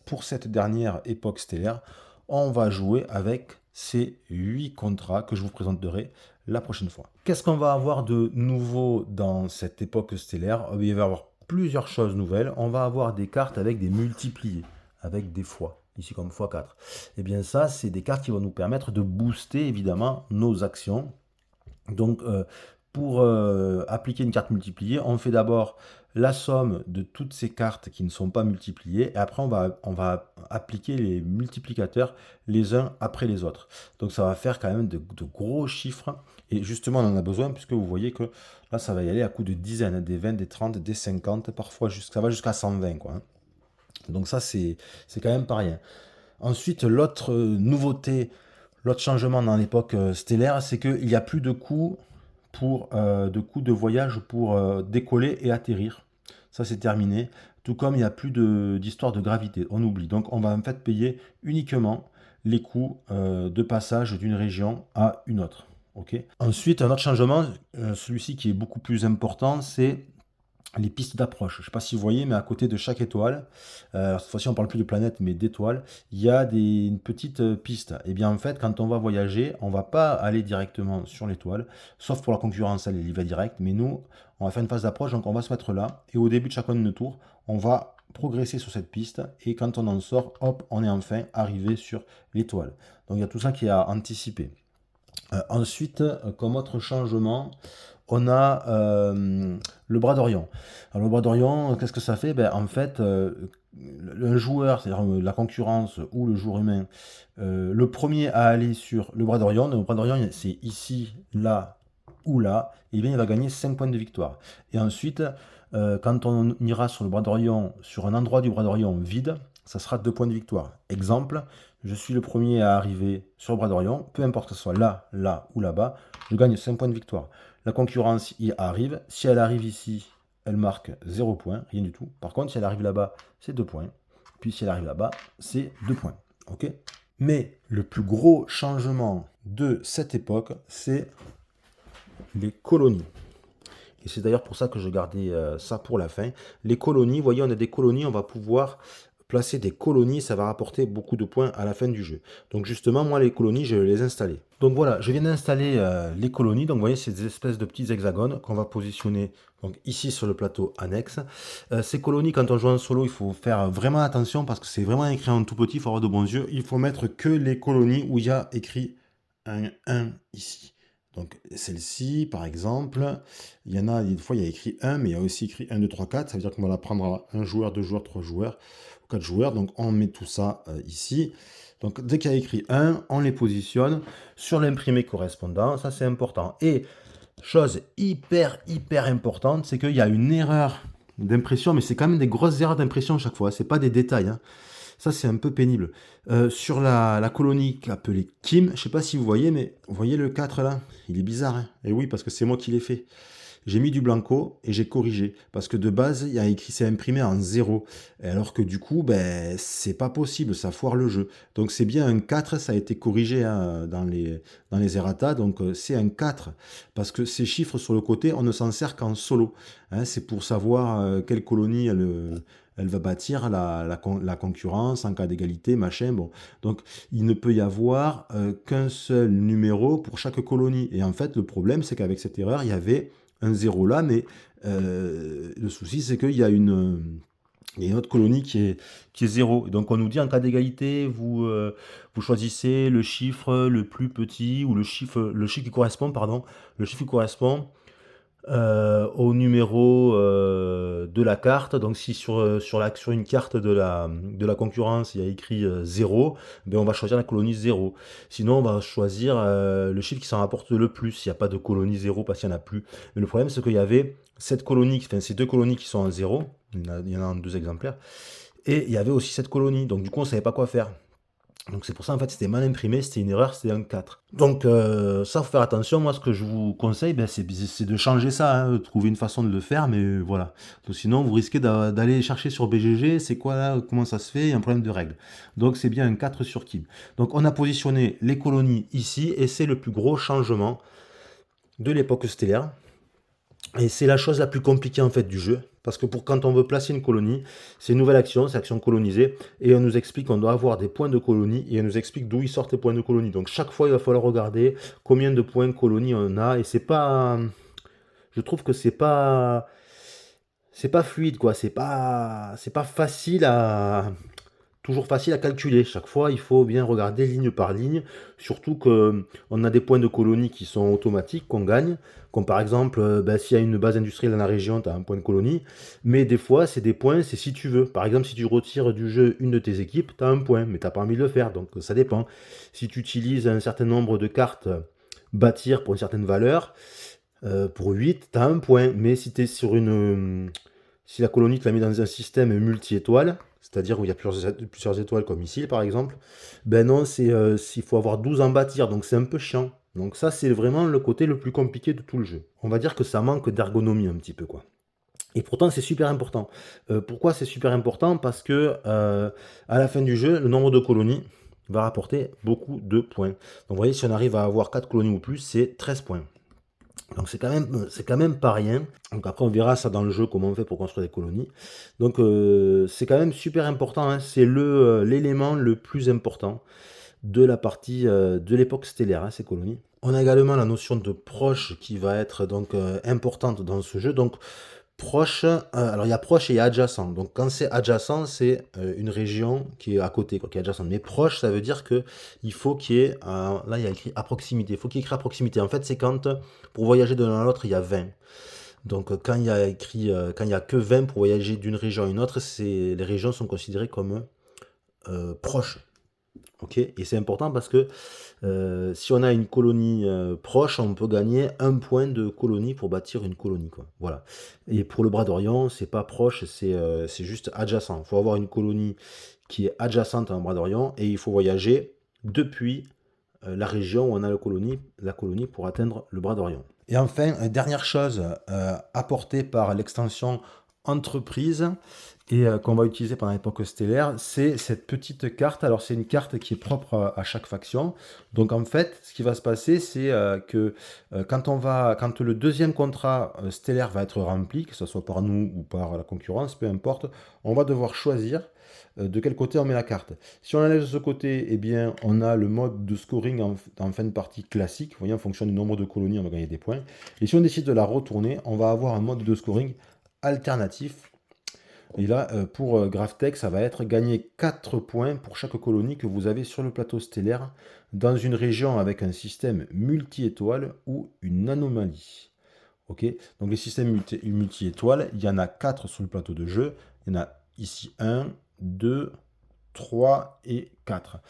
pour cette dernière époque stellaire, on va jouer avec ces 8 contrats que je vous présenterai la prochaine fois. Qu'est-ce qu'on va avoir de nouveau dans cette époque stellaire? Il va y avoir plusieurs choses nouvelles. On va avoir des cartes avec des multipliés, avec des fois. Ici comme x4. Et bien ça, c'est des cartes qui vont nous permettre de booster évidemment nos actions. Donc pour appliquer une carte multipliée, on fait d'abord la somme de toutes ces cartes qui ne sont pas multipliées. Et après, on va appliquer les multiplicateurs les uns après les autres. Donc ça va faire quand même de gros chiffres. Et justement, on en a besoin puisque vous voyez que là, ça va y aller à coup de dizaines, des 20, des 30, des 50, parfois ça va jusqu'à 120, quoi, hein. Donc ça, c'est quand même pas rien. Ensuite, l'autre nouveauté, l'autre changement dans l'époque stellaire, c'est qu'il n'y a plus de coûts de voyage pour décoller et atterrir. Ça, c'est terminé. Tout comme il n'y a plus d'histoire de gravité. On oublie. Donc, on va en fait payer uniquement les coûts de passage d'une région à une autre. Okay. Ensuite, un autre changement, celui-ci qui est beaucoup plus important, c'est les pistes d'approche. Je ne sais pas si vous voyez, mais à côté de chaque étoile, cette fois-ci on ne parle plus de planète, mais d'étoiles, il y a une petite piste. Et bien en fait, quand on va voyager, on ne va pas aller directement sur l'étoile, sauf pour la concurrence, elle y va direct, mais nous, on va faire une phase d'approche, donc on va se mettre là, et au début de chacun de nos tours, on va progresser sur cette piste, et quand on en sort, hop, on est enfin arrivé sur l'étoile. Donc il y a tout ça qui est à anticiper. Ensuite, comme autre changement, on a le bras d'Orion. Alors le bras d'Orion, qu'est-ce que ça fait? Ben, en fait, un joueur, c'est-à-dire la concurrence ou le joueur humain, le premier à aller sur le bras d'Orion, le bras d'Orion c'est ici, là ou là, et bien il va gagner 5 points de victoire. Et ensuite, quand on ira sur le bras d'Orion, sur un endroit du bras d'Orion vide, ça sera 2 points de victoire. Exemple, je suis le premier à arriver sur le bras d'Orion, peu importe que ce soit là, là ou là-bas, je gagne 5 points de victoire. La concurrence y arrive. Si elle arrive ici, elle marque 0 points, rien du tout. Par contre, si elle arrive là-bas, c'est 2 points. Puis si elle arrive là-bas, c'est 2 points. Ok. Mais le plus gros changement de cette époque, c'est les colonies. Et c'est d'ailleurs pour ça que je gardais ça pour la fin. Les colonies, vous voyez, on a des colonies, on va pouvoir placer des colonies, ça va rapporter beaucoup de points à la fin du jeu. Donc justement, moi, les colonies, je vais les installer. Donc voilà, je viens d'installer les colonies. Donc vous voyez, c'est des espèces de petits hexagones qu'on va positionner donc, ici sur le plateau annexe. Ces colonies, quand on joue en solo, il faut faire vraiment attention parce que c'est vraiment écrit en tout petit, il faut avoir de bons yeux. Il faut mettre que les colonies où il y a écrit un 1 ici. Donc celle-ci, par exemple, il y en a, des fois il y a écrit 1, mais il y a aussi écrit 1, 2, 3, 4. Ça veut dire qu'on va la prendre à 1 joueur, 2 joueurs, 3 joueurs, 4 joueurs. Donc on met tout ça ici. Donc dès qu'il y a écrit 1, on les positionne sur l'imprimé correspondant. Ça c'est important. Et chose hyper importante, c'est qu'il y a une erreur d'impression, mais c'est quand même des grosses erreurs d'impression à chaque fois. C'est pas des détails, hein. Ça, c'est un peu pénible. Sur la colonie appelée Kim, je ne sais pas si vous voyez, mais vous voyez le 4 là? Il est bizarre, hein. Et oui, parce que c'est moi qui l'ai fait. J'ai mis du blanco et j'ai corrigé. Parce que de base, il y a écrit c'est imprimé en 0. Alors que du coup, ben, c'est pas possible, ça foire le jeu. Donc c'est bien un 4, ça a été corrigé hein, dans les errata. Donc c'est un 4. Parce que ces chiffres sur le côté, on ne s'en sert qu'en solo. Hein, c'est pour savoir quelle colonie elle va bâtir la concurrence en cas d'égalité, machin. Bon. Donc, il ne peut y avoir qu'un seul numéro pour chaque colonie. Et en fait, le problème, c'est qu'avec cette erreur, il y avait un 0 là, mais le souci, c'est qu'il y a une autre colonie qui est 0. Et donc, on nous dit, en cas d'égalité, vous choisissez le chiffre le plus petit, ou le chiffre qui correspond, pardon, le chiffre qui correspond au numéro de la carte. Donc si sur une carte de la concurrence, il y a écrit 0, ben on va choisir la colonie 0. Sinon, on va choisir le chiffre qui s'en rapporte le plus. Il n'y a pas de colonie 0 parce qu'il n'y en a plus. Mais le problème, c'est qu'il y avait cette colonie, enfin, ces deux colonies qui sont en 0. Il y en a en 2 exemplaires. Et il y avait aussi cette colonie. Donc du coup, on ne savait pas quoi faire. Donc c'est pour ça en fait c'était mal imprimé, c'était une erreur, c'était un 4. Donc ça faut faire attention, moi ce que je vous conseille ben, c'est de changer ça, hein, trouver une façon de le faire, mais voilà. Donc, sinon vous risquez d'aller chercher sur BGG, c'est quoi là, comment ça se fait, il y a un problème de règle. Donc c'est bien un 4 sur Kib. Donc on a positionné les colonies ici, et c'est le plus gros changement de l'époque stellaire. Et c'est la chose la plus compliquée en fait du jeu, parce que pour quand on veut placer une colonie, c'est une nouvelle action, c'est action colonisée, et on nous explique qu'on doit avoir des points de colonie, et on nous explique d'où ils sortent les points de colonie. Donc chaque fois, il va falloir regarder combien de points de colonie on a, et c'est pas, je trouve que c'est pas fluide quoi, c'est pas facile à, toujours facile à calculer. Chaque fois, il faut bien regarder ligne par ligne. Surtout qu'on a des points de colonie qui sont automatiques, qu'on gagne. Comme par exemple, ben, s'il y a une base industrielle dans la région, tu as un point de colonie. Mais des fois, c'est des points, c'est si tu veux. Par exemple, si tu retires du jeu une de tes équipes, tu as un point, mais tu n'as pas envie de le faire. Donc ça dépend. Si tu utilises un certain nombre de cartes bâtir pour une certaine valeur, pour 8, tu as un point. Mais si tu es sur une... si la colonie, tu la mets dans un système multi-étoiles, c'est-à-dire où il y a plusieurs étoiles comme ici par exemple, ben non, il faut avoir 12 en bâtir, donc c'est un peu chiant. Donc ça, c'est vraiment le côté le plus compliqué de tout le jeu. On va dire que ça manque d'ergonomie un petit peu, quoi. Et pourtant, c'est super important. Pourquoi c'est super important? Parce que à la fin du jeu, le nombre de colonies va rapporter beaucoup de points. Donc vous voyez, si on arrive à avoir 4 colonies ou plus, c'est 13 points. Donc c'est quand même pas rien. Donc après on verra ça dans le jeu comment on fait pour construire des colonies. Donc c'est quand même super important, hein. C'est l'élément le plus important de la partie de l'époque stellaire, hein, ces colonies. On a également la notion de proche qui va être donc importante dans ce jeu. Donc proche, alors il y a proche et il y a adjacent. Donc quand c'est adjacent, c'est une région qui est à côté, quoi, qui est adjacente. Mais proche, ça veut dire que il faut qu'il y ait, là il y a écrit à proximité, il faut qu'il y ait écrit à proximité. En fait, c'est quand pour voyager de l'un à l'autre, il y a 20. Donc quand il y a écrit, quand il y a que 20 pour voyager d'une région à une autre, les régions sont considérées comme proches. Ok, et c'est important parce que si on a une colonie proche, on peut gagner un point de colonie pour bâtir une colonie, quoi. Voilà. Et pour le bras d'Orion, c'est pas proche, c'est juste adjacent. Il faut avoir une colonie qui est adjacente à un bras d'Orion et il faut voyager depuis la région où on a la colonie pour atteindre le bras d'Orion. Et enfin, dernière chose apportée par l'extension entreprise et qu'on va utiliser pendant l'époque stellaire, c'est cette petite carte. Alors c'est une carte qui est propre à chaque faction. Donc en fait, ce qui va se passer, c'est que quand le deuxième contrat stellaire va être rempli, que ce soit par nous ou par la concurrence, peu importe, on va devoir choisir de quel côté on met la carte. Si on enlève de ce côté, eh bien, on a le mode de scoring en fin de partie classique. Vous voyez, en fonction du nombre de colonies, on va gagner des points. Et si on décide de la retourner, on va avoir un mode de scoring alternatif. Et là, pour GraphTech, ça va être gagner 4 points pour chaque colonie que vous avez sur le plateau stellaire dans une région avec un système multi-étoile ou une anomalie. Ok, donc les systèmes multi-étoiles, il y en a 4 sur le plateau de jeu. Il y en a ici 1, 2, 3 et 4.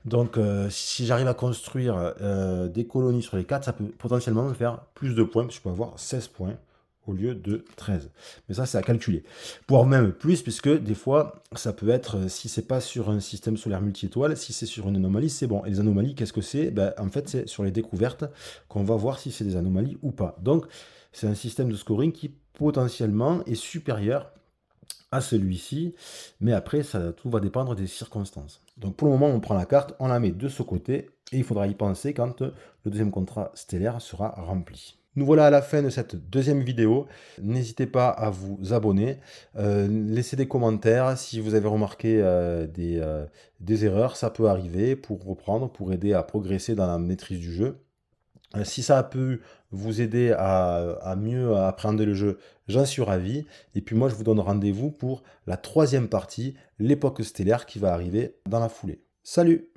Donc si j'arrive à construire des colonies sur les 4, ça peut potentiellement me faire plus de points, parce que je peux avoir 16 points au lieu de 13. Mais ça, c'est à calculer. Voire même plus, puisque des fois, ça peut être, si c'est pas sur un système solaire multi-étoile, si c'est sur une anomalie, c'est bon. Et les anomalies, qu'est-ce que c'est? Ben, en fait, c'est sur les découvertes qu'on va voir si c'est des anomalies ou pas. Donc, c'est un système de scoring qui potentiellement est supérieur à celui-ci, mais après, tout va dépendre des circonstances. Donc pour le moment, on prend la carte, on la met de ce côté, et il faudra y penser quand le deuxième contrat stellaire sera rempli. Nous voilà à la fin de cette deuxième vidéo. N'hésitez pas à vous abonner, laissez des commentaires si vous avez remarqué des erreurs, ça peut arriver, pour reprendre, pour aider à progresser dans la maîtrise du jeu. Si ça a pu vous aider à mieux appréhender le jeu, j'en suis ravi. Et puis moi, je vous donne rendez-vous pour la troisième partie, l'époque stellaire, qui va arriver dans la foulée. Salut!